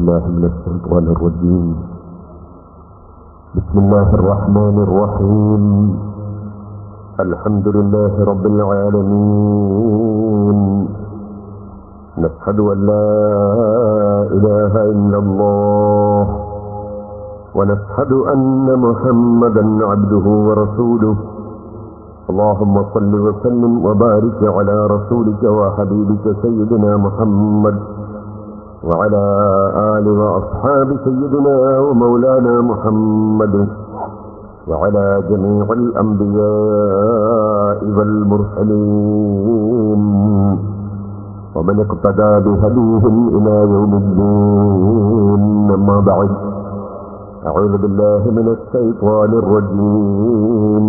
بالله من الشيطان الرجيم. بسم الله الرحمن الرحيم. الحمد لله رب العالمين. نشهد أن لا إله إلا الله ونشهد أن محمدا عبده ورسوله. اللهم صل وسلم وبارك على رسولك وحبيبك سيدنا محمد وعلى آل وأصحاب سيدنا ومولانا محمد وعلى جميع الأنبياء والمرسلين ومن اقتدى بهديهم إلى يوم الدين. أما بعد، أعوذ بالله من الشيطان الرجيم.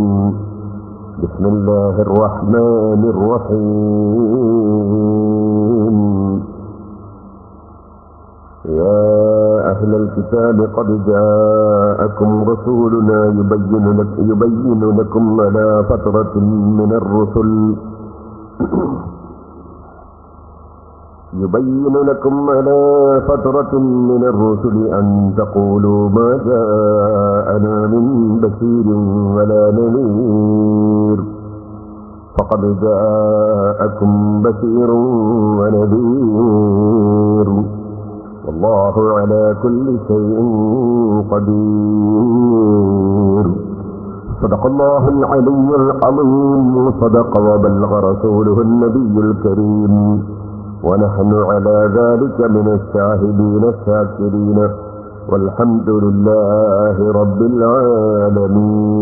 بسم الله الرحمن الرحيم. يا أهل الكتاب قد جاءكم رسولنا يبين لكم على فترة من الرسل أن تقولوا ما جاءنا من بشير ولا نذير فقد جاءكم بشير ونذير والله على كل شيء قدير. صدق الله العلي العظيم وصدق وبلغ رسوله النبي الكريم ونحن على ذلك من الشاهدين الشاكرين والحمد لله رب العالمين.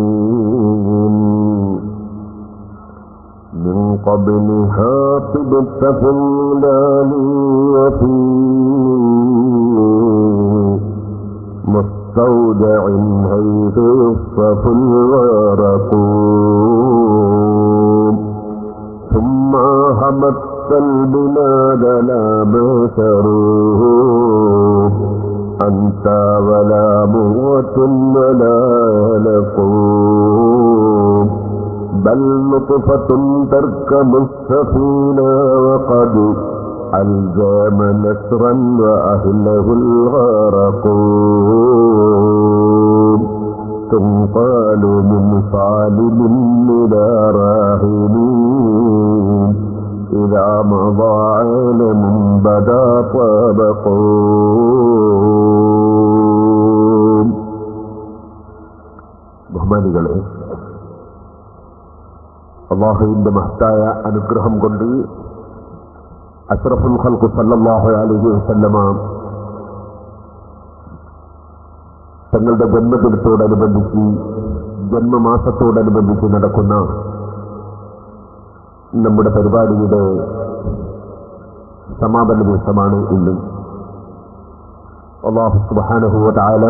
من قبل حاطب التفلال وفي مستودع حيث يصف الورق ثم همت البلاد لا بشره أنت ولا موت ولا لقوم بل نطفة تركب السفينة وقد ألجام نسرا وأهله الغرق تنقال من صالب إلى راهبين إذا مضى عالم بدا طابقون. ബഹുമാനികളെ, അല്ലാഹുവിന്റെ മഹത്തായ അനുഗ്രഹം കൊണ്ട് അഷ്റഫുൽ ഖൽഖ് സല്ലല്ലാഹു അലൈഹി വസല്ലമ തങ്ങളുടെ ജന്മദിനത്തോടനുബന്ധിച്ച് ജന്മമാസത്തോടനുബന്ധിച്ച് നടക്കുന്ന നമ്മുടെ പരിപാടിയുടെ സമാപന ദിവസമാണ് ഇന്ന്. അല്ലാഹു സുബ്ഹാനഹു വ തആല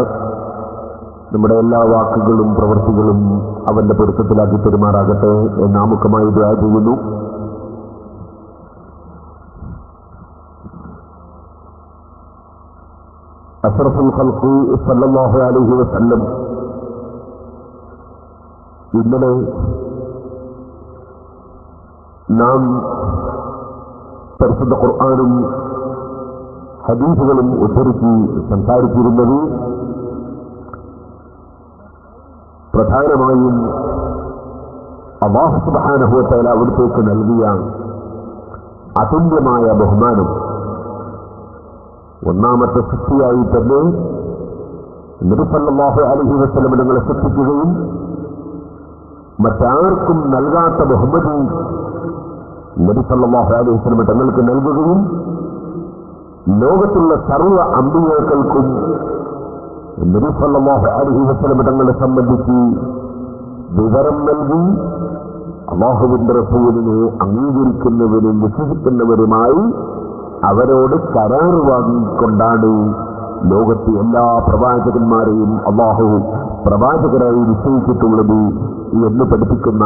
നമ്മുടെ എല്ലാ വാക്കുകളും പ്രവൃത്തികളും അവന്റെ പൊരുത്തത്തിലാക്കി പെരുമാറാകട്ടെ എന്ന് ആമുഖമായി ദുആ ചെയ്യുന്നു. അഷ്റഫുൽ ഖൽഖ് സല്ലല്ലാഹു അലൈഹി വസല്ലം ഇന്നലെ നാം പരിശുദ്ധ ഖുർആനും ഹദീസുകളും ഉദ്ധരിച്ച് സംസാരിച്ചിരുന്നത് പ്രധാനമായും അല്ലാഹു സുബ്ഹാനഹു വ തആല അവിടത്തേക്ക് നൽകിയ അതുല്യമായ ബഹുമാനം. ഒന്നാമത്തെ സൃഷ്ടിയായി തന്നെ നബി സല്ലല്ലാഹു അലൈഹി വസല്ലം തങ്ങളെ സൃഷ്ടിക്കുകയും മറ്റാർക്കും നൽകാത്ത ബഹുമതി നബി സല്ലല്ലാഹു അലൈഹി വസല്ലം തങ്ങൾക്ക് നൽകുകയും ലോകത്തുള്ള സർവ്വ അമ്പിയാക്കൾക്കും നബി സല്ലല്ലാഹു അലൈഹി വസല്ലം തങ്ങളെ സംബന്ധിച്ച് വിവരം നൽകി അല്ലാഹുവിന്റെ റസൂലിനെ അംഗീകരിക്കുന്നവരും വിശ്വസിക്കുന്നവരുമായി അവരോട് കരാർ വാങ്ങിക്കൊണ്ടാണ് ലോകത്തെ എല്ലാ പ്രവാചകന്മാരെയും അല്ലാഹു പ്രവാചകരായി നിശ്ചയിച്ചിട്ടുള്ളത് എന്ന് പഠിപ്പിക്കുന്ന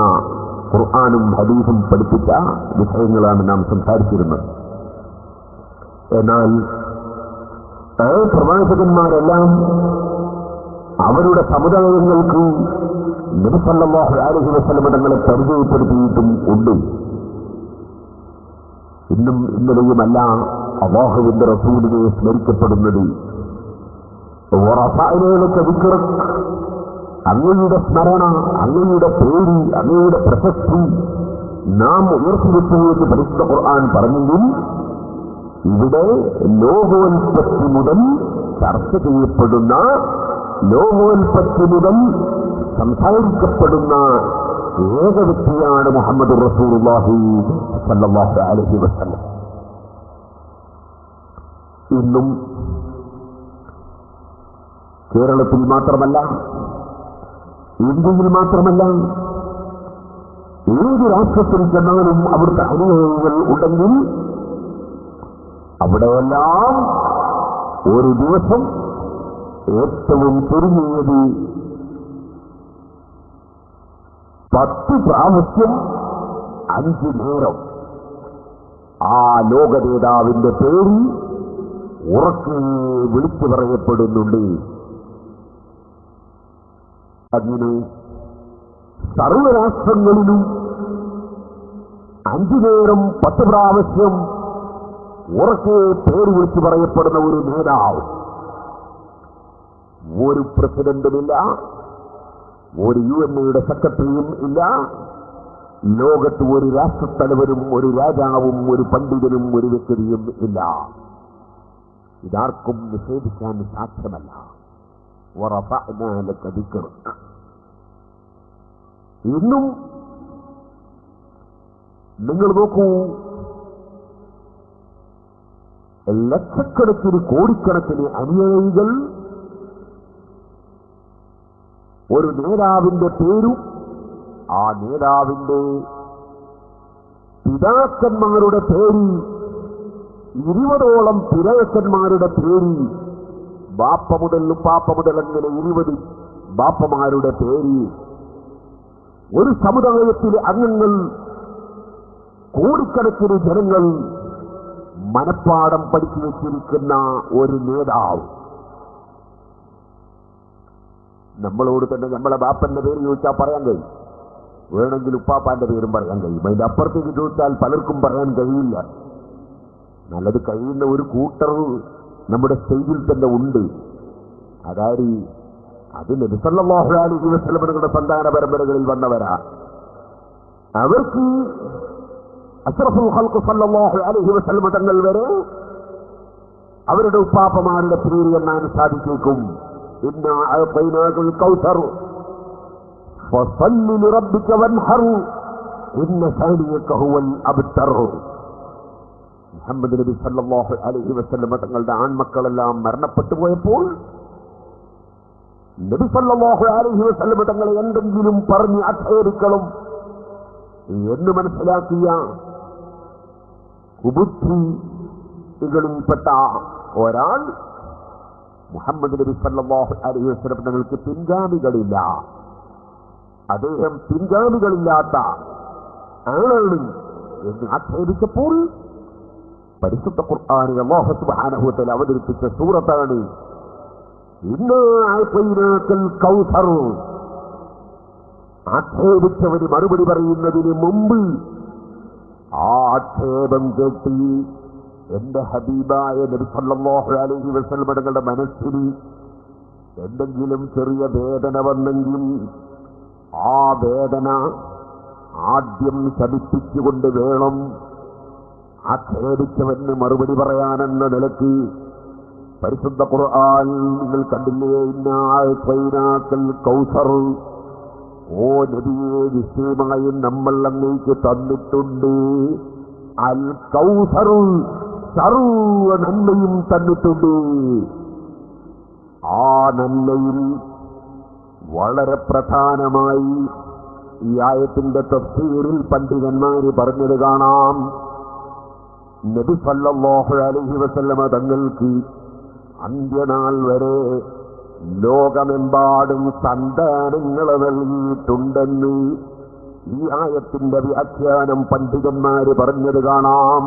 ഖുർആനും ഹദീസും പഠിപ്പിച്ച വിഷയങ്ങളാണ് നാം സംസാരിച്ചിരുന്നത്. എന്നാൽ ആ പ്രവാചകന്മാരെല്ലാം അവരുടെ സമുദായങ്ങൾക്ക് നബി സല്ലല്ലാഹു അലൈഹി വസല്ലം തങ്ങളെ പരിചയപ്പെടുത്തിയിട്ടും ഉണ്ട്. ഇന്നും ഇന്നലെയുമല്ല അല്ലാഹുവിന്റെ റസൂലിനെ സ്മരിക്കപ്പെടുന്നത്. അങ്ങയുടെ സ്മരണ, അങ്ങയുടെ പേര്, അങ്ങയുടെ പ്രശസ്തി നാം ഉയർത്തിവെച്ചു എന്ന് പരിശുദ്ധ ഖുർആൻ പറഞ്ഞെങ്കിൽ ഇവിടെ ലോകോൽപത്തി മുതൽ ചർച്ച ചെയ്യപ്പെടുന്ന, ലോകോൽപത്തി മുതൽ സംസാരിക്കപ്പെടുന്ന ഏക വ്യക്തിയാണ് മുഹമ്മദ് റസൂലുള്ളാഹി സ്വല്ലല്ലാഹു അലൈഹി വസല്ലം. ഇന്നും കേരളത്തിൽ മാത്രമല്ല, ഇന്ത്യയിൽ മാത്രമല്ല, ഏത് രാഷ്ട്രത്തിൽ ചെന്നാലും അവിടുത്തെ അനുയായികൾ ഉണ്ടെങ്കിൽ അവിടെയെല്ലാം ഒരു ദിവസം ഏറ്റവും ചുരുങ്ങിയത് 10 പ്രാവശ്യം 5 നേരം ആ ലോക നേതാവിന്റെ പേര് ഉറക്കെ വിളിച്ചു പറയപ്പെടുന്നുണ്ട്. അങ്ങനെ സർവരാഷ്ട്രങ്ങളിലും 5 നേരം 10 പ്രാവശ്യം ഉറക്കെ പേര് വിളിച്ചു പറയപ്പെടുന്ന ഒരു നേതാവ്. ഒരു പ്രസിഡന്റുമില്ല, ഒരു UN സെക്രട്ടറിയും ഇല്ല, ലോകത്ത് ഒരു രാഷ്ട്രത്തലവരും ഒരു രാജാവും ഒരു പണ്ഡിതനും ഒരു വ്യക്തിയും ഇല്ല. ഇതാർക്കും നിഷേധിക്കാൻ സാധ്യമല്ല. ഇന്നും നിങ്ങൾ നോക്കൂ, ലക്ഷക്കണക്കിന് കോടിക്കണക്കിന് അനുയായികൾ ഒരു നേതാവിന്റെ പേരും ആ നേതാവിന്റെ പിതാക്കന്മാരുടെ പേര്, 20ഓളം പിതാക്കന്മാരുടെ പേര്, ബാപ്പ മുതൽ ഉപ്പാപ്പ മുതൽ അങ്ങനെ 20 ബാപ്പമാരുടെ പേര്, ഒരു സമുദായത്തിലെ അംഗങ്ങൾ, കോടിക്കണക്കിന് ജനങ്ങൾ മനപ്പാഠം പഠിച്ചു വെച്ചിരിക്കുന്ന ഒരു നേതാവ്. നമ്മളോട് തന്നെ നമ്മളെ ബാപ്പന്റെ പേര് ചോദിച്ചാൽ പറയാൻ കഴിയും, വേണമെങ്കിൽ ഉപ്പാപ്പാന്റെ പേരും പറയാൻ കഴിയും. അതിന്റെ അപ്പുറത്തേക്ക് ചോദിച്ചാൽ പലർക്കും പറയാൻ കഴിയില്ല. നല്ലത് കഴിയുന്ന ഒരു കൂട്ടർ നമ്മുടെ സ്റ്റേജിൽ തന്നെ ഉണ്ട്. അതായത് അത് നബി സല്ലല്ലാഹു അലൈഹി വസല്ലമയുടെ സന്താന പരമ്പരകളിൽ വന്നവരാ. അവർക്ക് അഷ്റഫുൽ ഖൽഖ് സല്ലല്ലാഹു അലൈഹി വസല്ലമ തങ്ങൾ വരെ അവരുടെ ഉപ്പാപ്പമാരുടെ പേര് എണ്ണാൻ സാധിച്ചേക്കും. ഇന്നാ അഅതൈനാകൽ കൗസർ ഫസല്ലി ലിറബ്ബിക വൻഹർ ഇന്ന ശാനിയക ഹുവൽ അബ്തർ. മുഹമ്മദ് നബി സല്ലല്ലാഹു അലൈഹി വസല്ലമ തങ്ങളുടെ ആൺമക്കളെല്ലാം മരണപ്പെട്ടു പോയപ്പോൾ നബി സല്ലല്ലാഹു അലൈഹി വസല്ലമ തങ്ങളെ എന്തെങ്കിലും പറഞ്ഞ് ആക്ഷേപിക്കണം എന്ന് മനസ്സിലാക്കിയ കുബുദ്ധികളിൽപ്പെട്ട ഒരാൾ മുഹമ്മദ് നബി സല്ലല്ലാഹു അലൈഹി വസല്ലം തങ്ങൾക്ക് പിൻഗാമികളില്ല, അദ്ദേഹം പിൻഗാമികളില്ലാത്ത ആളാണ് എന്ന് ആക്ഷേപിച്ചപ്പോൾ പരിശുദ്ധ ഖുർആനിൽ അല്ലാഹു സുബ്ഹാനഹു വ തആല അവതരിപ്പിച്ച സൂറത്താണ് ഇന്നാ അഅതൈനാകൽ കൗസർ. ആക്ഷേപിച്ചവന് മറുപടി പറയുന്നതിന് മുമ്പ് ആ ആക്ഷേപം കേട്ടി എന്റെ ഹബീബായ നബി സല്ലല്ലാഹു അലൈഹി വസല്ലം തങ്ങളുടെ മനസ്സിൽ എന്തെങ്കിലും ചെറിയ വേദന വന്നെങ്കിൽ ആ വേദന ആദ്യം ശമിപ്പിച്ചുകൊണ്ട് വേണം ആക്ഷേപിച്ചവന് മറുപടി പറയാനെന്ന നിലയ്ക്ക് പരിശുദ്ധ ഖുർആൻ നിങ്ങൾ കണ്ടില്ലേ, ഇന്നാ അഅതൈനാകൽ കൗസർ. ഓ നബിയെ, നിശ്ചയമായും നമ്മൾ അങ്ങേക്ക് തന്നിട്ടുണ്ട് അൽ കൗസർ, സർവ നന്മയും തന്നിട്ടുണ്ട്. ആ നന്മയിൽ വളരെ പ്രധാനമായി ഈ ആയത്തിന്റെ തഫ്സീറിൽ പണ്ഡിതന്മാര് പറഞ്ഞത് കാണാം. നബി സല്ലല്ലാഹു അലൈഹി വസല്ലമ തങ്ങൾക്ക് അന്ത്യനാൾ വരെ ലോകമെമ്പാടും സന്താനങ്ങളെ നൽകിയിട്ടുണ്ടെന്ന് ഈ ആയത്തിന്റെ വ്യാഖ്യാനം പണ്ഡിതന്മാര് പറഞ്ഞത് കാണാം.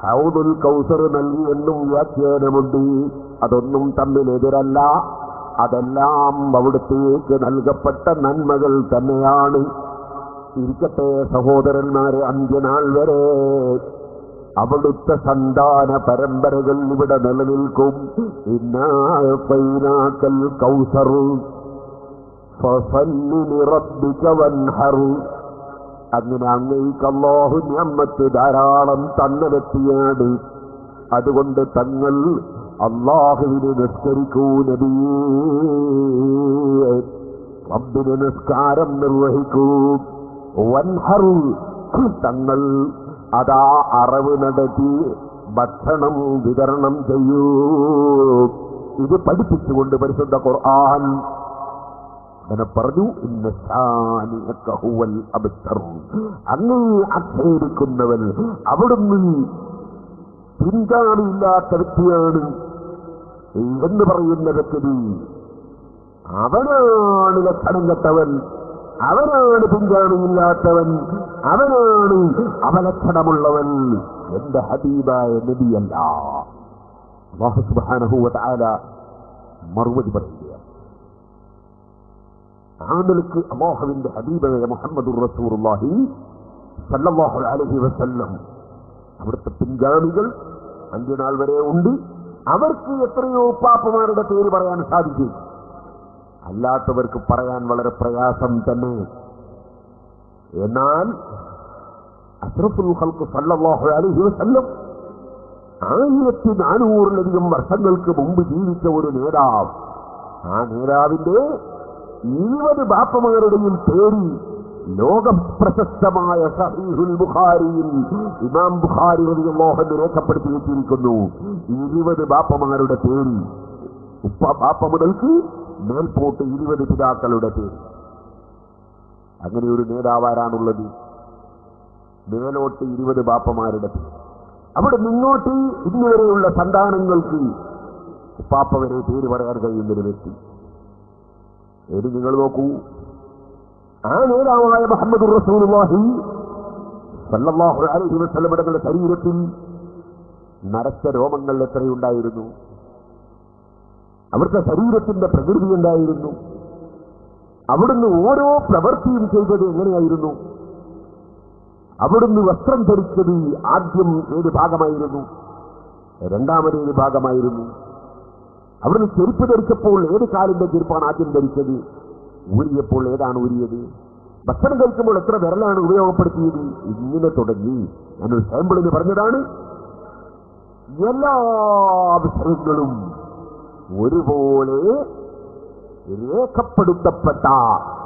ഹൗദുൽ കൗസർ നൽകിയെന്നും വ്യാഖ്യാനമുണ്ട്. അതൊന്നും തമ്മിലെതിരല്ല, അതെല്ലാം അവിടുത്തേക്ക് നൽകപ്പെട്ട നന്മകൾ തന്നെയാണ്. ഇരിക്കട്ടെ സഹോദരന്മാരെ, അന്ത്യനാൾ വരെ അവിടുത്തെ സന്താന പരമ്പരകൾ ഇവിടെ നിലനിൽക്കും. ഇന്നാ അഅ്തൈനാക്കൽ കൗസർ ഫസല്ലി ലിറബ്ബിക വൻഹർ. അങ്ങനെ അങ്ങേക്ക് അല്ലാഹു നിഅമത്ത് ധാരാളം തന്നലെത്തിയാണ്. അതുകൊണ്ട് തങ്ങൾ അല്ലാഹുവിനെ നിസ്കരിക്കൂ നബിയേ, റബ്ബിന് നിസ്കാരം നിർവഹിക്കൂ. വൻഹർ, തങ്ങൾ അതാ അറവ് നടത്തി ഭക്ഷണം വിതരണം ചെയ്യൂ. ഇത് പഠിപ്പിച്ചുകൊണ്ട് പരിശുദ്ധ ഖുർആൻ അങ്ങനെ പറഞ്ഞു, ഇന്ന ശാനിഅക ഹുവൽ അബ്തർ. അങ്ങേ ആക്ഷേപിക്കുന്നവൻ അവിടുന്ന് പിൻഗാമിയില്ലാത്ത വ്യക്തിയാണ് എന്ന് പറയുന്ന വ്യക്തി അവനാണ് ലക്ഷണം കെട്ടവൻ, അവനാണ് പിൻഗാമിയില്ലാത്തവൻ, അവനാണ് അവലക്ഷണമുള്ളവൻ. എന്റെ ഹബീബായ നബിയല്ല. അല്ലാഹു സുബ്ഹാനഹു വ തആല മറുപടി പറയുകയാണ്. ആ നിലയ്ക്ക് അല്ലാഹുവിന്റെ ഹബീബായ മുഹമ്മദുർ റസൂലുള്ളാഹി സ്വല്ലല്ലാഹു അലൈഹി വസല്ലം അവിടുത്തെ പിൻഗാമികൾ അന്ത്യനാൾ വരെ ഉണ്ട്. അവർക്ക് എത്രയോ പാപ്പമാരുടെ പേര് പറയാൻ സാധിക്കും, അല്ലാത്തവർക്ക് പറയാൻ വളരെ പ്രയാസം തന്നെ. എന്നാൽ അഷ്റഫുൽ ഖൽഖ് സല്ലല്ലാഹു അലൈഹി വസല്ലം 1400-ലധികം വർഷങ്ങൾക്ക് മുമ്പ് ജീവിച്ച ഒരു നേതാവ്, ആ നേതാവിന്റെ 20 ബാപ്പമാരുടെയും പേര് ലോക പ്രശസ്തമായ സഹീഹുൽ ബുഖാരിയിൽ ഇമാം ബുഖാരി റളിയല്ലാഹു അൻഹു രേഖപ്പെടുത്തി വെച്ചിരിക്കുന്നു. 20 ബാപ്പമാരുടെ പേര്, ബാപ്പ മുതൽക്ക് മേൽപോട്ട് 20 പിതാക്കളുടെ പേര്. അങ്ങനെ ഒരു നേതാവാരാണുള്ളത്? മേലോട്ട് 20 ബാപ്പമാരുടെ പേര്. അവിടെ മുന്നോട്ട് ഇന്നുവരെയുള്ള സന്താനങ്ങൾക്ക് ഉപ്പാപ്പ വരെ പേര് പറയാൻ കഴിയുന്നൊരു വ്യക്തി. ഏത് നിങ്ങൾ നോക്കൂ, ആ നേതാവായ മുഹമ്മദുർ റസൂലുള്ളാഹി സ്വല്ലല്ലാഹു അലൈഹി വസല്ലം തങ്ങളുടെ ശരീരത്തിൽ നരച്ച രോമങ്ങൾ എത്രയുണ്ടായിരുന്നു? അവിടുത്തെ ശരീരത്തിന്റെ പ്രകൃതി എന്തായിരുന്നു? അവിടുന്ന് ഓരോ പ്രവൃത്തിയും ചെയ്തത് എങ്ങനെയായിരുന്നു? അവിടുന്ന് വസ്ത്രം ധരിച്ചത് ആദ്യം ഏത് ഭാഗമായിരുന്നു? രണ്ടാമതേത് ഭാഗമായിരുന്നു? അവിടുന്ന് ചെരുപ്പ് ധരിച്ചപ്പോൾ ഏത് കാലിന്റെ ചെരുപ്പാണ് ആദ്യം ധരിച്ചത്? ഊരിയപ്പോൾ ഏതാണ് ഊരിയത്? ഭക്ഷണം കഴിക്കുമ്പോൾ എത്ര വിരലാണ് ഉപയോഗപ്പെടുത്തിയത്? ഇങ്ങനെ തുടങ്ങി ഞാനൊരു സാമ്പിളിന് പറഞ്ഞതാണ്. എല്ലാ വിഷയങ്ങളും ഒരുപോലെ രേഖപ്പെടുത്തപ്പെട്ട,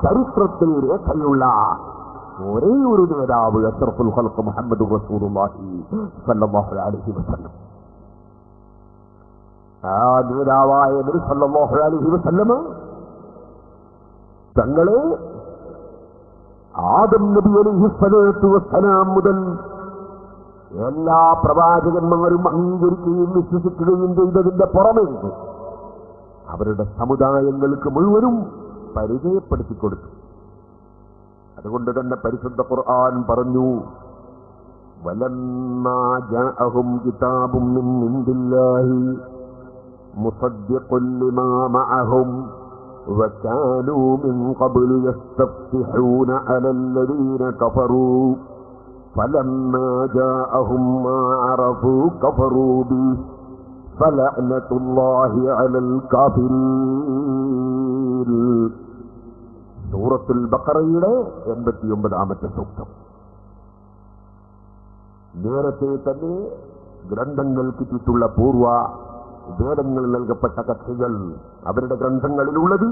ചരിത്രത്തിൽ രേഖയുള്ള ഒരേ ഒരു നേതാവ് അഷ്റഫുൽ ഖൽഖ് മുഹമ്മദുർ റസൂലുള്ളാഹി സ്വല്ലല്ലാഹു അലൈഹി വസല്ലം. ആ നേതാവായ നബി സ്വല്ലല്ലാഹു അലൈഹി വസല്ലം തങ്ങളെ ആദം നബി അലൈഹിസ്സലാത്തു വസ്സലാം മുതൽ എല്ലാ പ്രവാചകന്മാരും അംഗീകരിക്കുകയും വിശ്വസിക്കുകയും ചെയ്തതിന്റെ പുറമെ അവരുടെ സമുദായങ്ങൾക്ക് മുഴുവനും പരിചയപ്പെടുത്തി കൊടുത്തു. അതുകൊണ്ട് തന്നെ പരിശുദ്ധ ഖുർആൻ പറഞ്ഞു, വലമ്മാ ജാഅഹും കിതാബും മിൻ ഇൻദില്ലാഹി മുസദ്ദിഖുൻ ലിമാ മഅഹും വകാനൂ മിൻ ഖബ്ലു യസ്തഫ്തിഹൂന അലല്ലദീന കഫറൂ ഫലമ്മാ ജാഅഹും മാ അറഫൂ കഫറൂ ബിഹി ഫലഅ്നതുല്ലാഹി അലൽ കാഫിരീൻ. സൂറത്തുൽ ബഖറയുടെ 89-ാമത്തെ സൂക്തം. നേരത്തെ തന്നെ ഗ്രന്ഥങ്ങൾ കിട്ടിയിട്ടുള്ള പൂർവ വേദങ്ങളിൽ നൽകപ്പെട്ട കഥകൾ അവരുടെ ഗ്രന്ഥങ്ങളിലുള്ളത്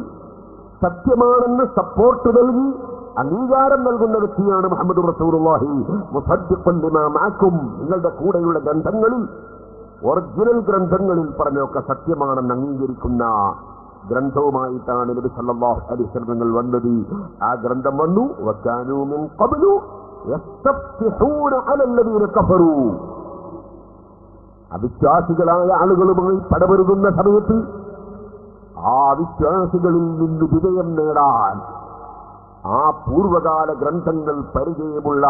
സത്യമാണെന്ന് സപ്പോർട്ട് നൽകി അംഗീകാരം നൽകുന്ന വ്യക്തിയാണ് മുഹമ്മദുർ റസൂലുള്ളാഹി. മുസദ്ദിഖുൻ ലിമാ മഅക്കും, നിങ്ങളുടെ കൂടെയുള്ള ഗ്രന്ഥങ്ങളിൽ, ഒറിജിനൽ ഗ്രന്ഥങ്ങളിൽ പറഞ്ഞൊക്കെ സത്യമാണെന്ന് അംഗീകരിക്കുന്ന ഗ്രന്ഥവുമായിട്ടാണ് നബി സല്ലല്ലാഹു അലൈഹി വസല്ലം വന്നത്. ആ ഗ്രന്ഥം വന്നു, വകാനൂ മിൻ ഖബ്ലു യസ്തഫ്തിഹൂന അലല്ലദീന കഫറൂ. അവിശ്വാസികളായ ആളുകളുമായി പടപെരുതുന്ന സമയത്ത് ആ വിശ്വാസികളിൽ നിന്ന് വിജയം നേടാൻ ആ പൂർവകാല ഗ്രന്ഥങ്ങൾ പരിചയമുള്ള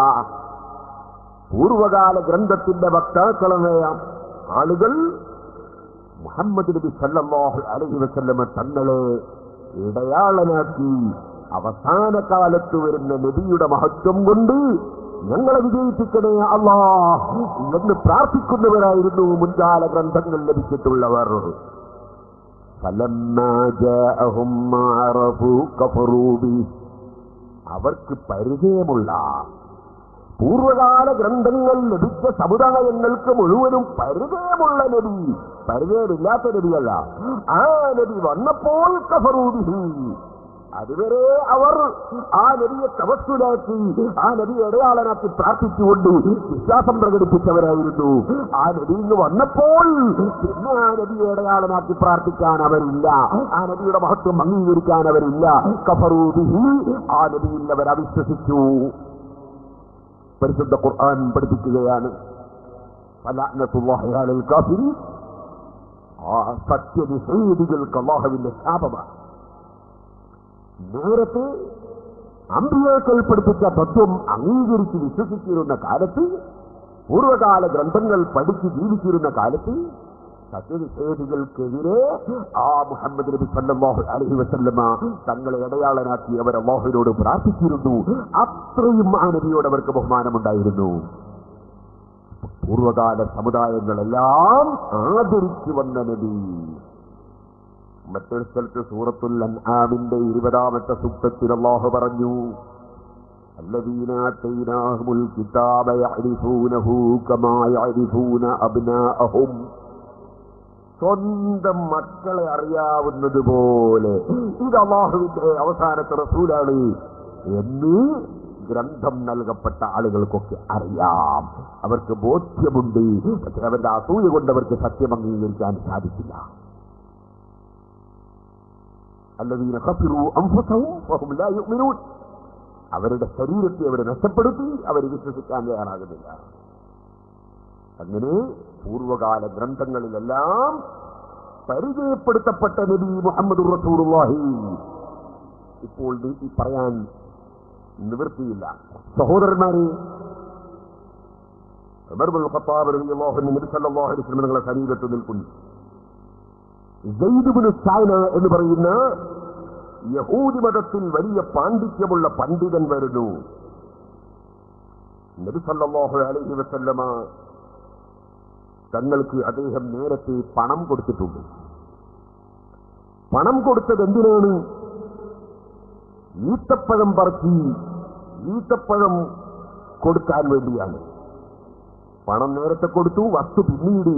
പൂർവകാല ഗ്രന്ഥത്തിന്റെ വക്താക്കളായ ആളുകൾ മുഹമ്മദ് നബി സല്ലല്ലാഹു അലൈഹി വസല്ലം തങ്ങളെ ഇടയാളനാക്കി അവസാന കാലത്ത് വരുന്ന നബിയുടെ മഹത്വം കൊണ്ട് ഞങ്ങളെ വിജയിപ്പിക്കണേ അല്ലാ എന്ന് പ്രാർത്ഥിക്കുന്നവരായിരുന്നു മുൻകാല ഗ്രന്ഥങ്ങൾ ലഭിച്ചിട്ടുള്ളവർ. അവർക്ക് പരിചയമുള്ള പൂർവകാല ഗ്രന്ഥങ്ങൾ ലഭിച്ച സമുദായങ്ങൾക്ക് മുഴുവനും പരിചയമുള്ള നബി, പരിചയമില്ലാത്ത നബിയല്ല, ആ നബി വന്നപ്പോൾ കഫറൂബിഹി, അതുവരെ അവർ ആ നബിയെ തവസ്സുലാക്കി ആ നബിയെ ഇടയാളനാക്കി പ്രാർത്ഥിച്ചുകൊണ്ട് വിശ്വാസം പ്രകടിപ്പിച്ചവരായിരുന്നു. ആ നബി ഇന്ന് വന്നപ്പോൾ പിന്നെ ആ നബിയെ ഇടയാളനാക്കി പ്രാർത്ഥിക്കാൻ അവരില്ല, ആ നബിയുടെ മഹത്വം അംഗീകരിക്കാൻ അവരില്ല. കഫറൂബിഹി, ആ നബിയിൽ അവർ അവിശ്വസിച്ചു. പരിശുദ്ധ ഖുർആൻ പഠിപ്പിക്കുകയാണ്, ഫലഅ്നതുല്ലാഹി അലൽ കാഫിരീൻ, ആ സത്യനിഷേധികൾക്ക് അല്ലാഹുവിന്റെ ശാപമാണ്. നേരത്തെ അമ്പിയാക്കൾ പഠിപ്പിച്ച തത്വം അംഗീകരിച്ച് വിശ്വസിച്ചിരുന്ന കാലത്ത്, പൂർവകാല ഗ്രന്ഥങ്ങൾ പഠിച്ച് ജീവിച്ചിരുന്ന കാലത്ത് സത്യനിഷേധികൾക്കെതിരെ ആ മുഹമ്മദ് നബി സല്ലല്ലാഹു അലൈഹി വസല്ലമ തങ്ങളെ ഇടയാളനാക്കി അവർ അല്ലാഹുവിനോട് പ്രാർത്ഥിച്ചിരുന്നു. അത്രയും ആ നബിയോട് അവർക്ക് ബഹുമാനമുണ്ടായിരുന്നു. പൂർവകാല സമുദായങ്ങളെല്ലാം ആദരിച്ചു വന്ന നബി. മറ്റൊരു സ്ഥലത്ത് സൂറത്തുൽ അൻആമിന്റെ 20-ാമത്തെ സൂക്തത്തിൽ അല്ലാഹു പറഞ്ഞു, الذين آتيناهم الكتاب يعرفونه كما يعرفون أبناءهم, സ്വന്തം മക്കളെ അറിയാവുന്നത് പോലെ ഇത് അല്ലാഹുവിന്റെ അവസാനത്തെ റസൂലാണ് എന്ന് ഗ്രന്ഥം നൽകപ്പെട്ട ആളുകൾക്കൊക്കെ അറിയാം. അവർക്ക് ബോധ്യമുണ്ട്. പക്ഷെ അവരുടെ അസൂയ കൊണ്ട് അവർക്ക് സത്യം അംഗീകരിക്കാൻ സാധിക്കില്ല. الذين خسروا أنفسهم وهم لا يؤمنون, അവരുടെ ശരീരത്തെ അവർ നഷ്ടപ്പെടുത്തി അവർ വിശ്വസിക്കാൻ തയ്യാറാകുന്നില്ല. അങ്ങനെ പൂർവകാല ഗ്രന്ഥങ്ങളിലെല്ലാം പരിചയപ്പെടുത്തപ്പെട്ട നബി മുഹമ്മദുർ റസൂലുള്ളാഹി ഇപ്പോൾ ഈ പറയാൻ നിവൃത്തിയില്ല. സഹോദരന്മാരെ, ഉമർ ഇബ്നുൽ ഖത്താബ് റളിയല്ലാഹു അൻഹു നബി സല്ലല്ലാഹു അലൈഹി വസല്ലം തങ്ങളുടെ സമീപത്ത് നിൽക്കുന്നു. സെയ്ദ് ഇബ്നു സഅന എന്ന് പറയുന്ന യഹൂദി മതത്തിൽ വലിയ പാണ്ഡിത്യമുള്ള പണ്ഡിതൻ വരുന്നു. നബി സല്ലല്ലാഹു അലൈഹി വസല്ലമ തങ്ങൾക്ക് അദ്ദേഹം നേരത്തെ പണം കൊടുത്തിട്ടുണ്ട്. പണം കൊടുത്തത് എന്തിനാണ്? ഈത്തപ്പഴം പറത്തി ഈത്തപ്പഴം കൊടുക്കാൻ വേണ്ടിയാണ്. പണം നേരത്തെ കൊടുത്തു, വസ്തു പിന്നീട്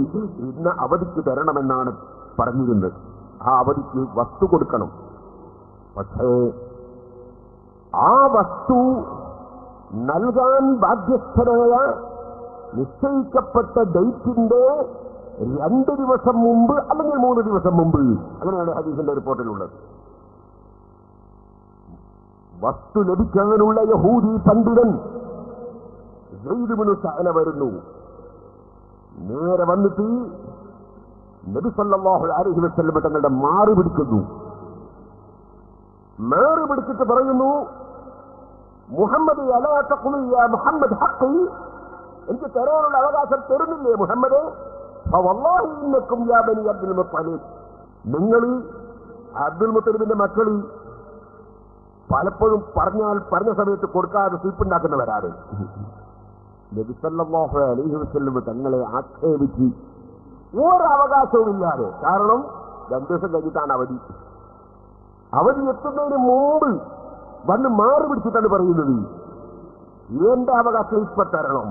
ഇന്ന അവധിക്ക് തരണമെന്നാണ് പറഞ്ഞിരുന്നത്. ആ അവധിക്ക് വസ്തു കൊടുക്കണം. പക്ഷേ ആ വസ്തു നൽകാൻ ബാധ്യസ്ഥനായ നിശ്ചയിക്കപ്പെട്ട ഡേറ്റിന്റെ 2 ദിവസം മുമ്പ് അല്ലെങ്കിൽ 3 ദിവസം മുമ്പ്, അങ്ങനെയാണ് ഹദീസിന്റെ റിപ്പോർട്ടിലുള്ളത്, വസ്തു ലഭിക്കാനുള്ള യഹൂദി പണ്ഡിതൻ സെയ്ദ് ഇബ്നു സഅന വരുന്നു. നേരെ വന്നിട്ട് നബി സല്ലല്ലാഹു അലൈഹി വസല്ലം തങ്ങളുടെ മാറി പിടിക്കുന്നു. മാറി പിടിച്ചിട്ട് പറയുന്നു, മുഹമ്മദ് അലാ തഖുലു യാ മുഹമ്മദ് ഹഖി, എനിക്ക് തരാനുള്ള അവകാശം തരുന്നില്ലേ മുഹമ്മദ്? ഫവല്ലാഹി ഇന്നക്കും യാ ബനി അബ്ദുൽ മുത്തലിബ്, നിങ്ങൾ അബ്ദുൽ മുത്തലിബിന്റെ മക്കൾ പലപ്പോഴും പറഞ്ഞ സമയത്ത് കൊടുക്കാതെ തീപ്പുണ്ടാക്കുന്നവരാണ്. നബി സല്ലല്ലാഹു അലൈഹി വസല്ലം തങ്ങളെ ആക്ഷേപിച്ച് ഒരവകാശവുമില്ലാതെ, കാരണം 2 ദിവസം കഴിഞ്ഞിട്ടാണ് അവധി. അവധി എത്തുന്നതിന് മുമ്പ് വന്ന് മാറി പിടിച്ചിട്ടാണ് പറയുന്നത്, എന്റെ അവകാശം ഇപ്പൊ തരണം.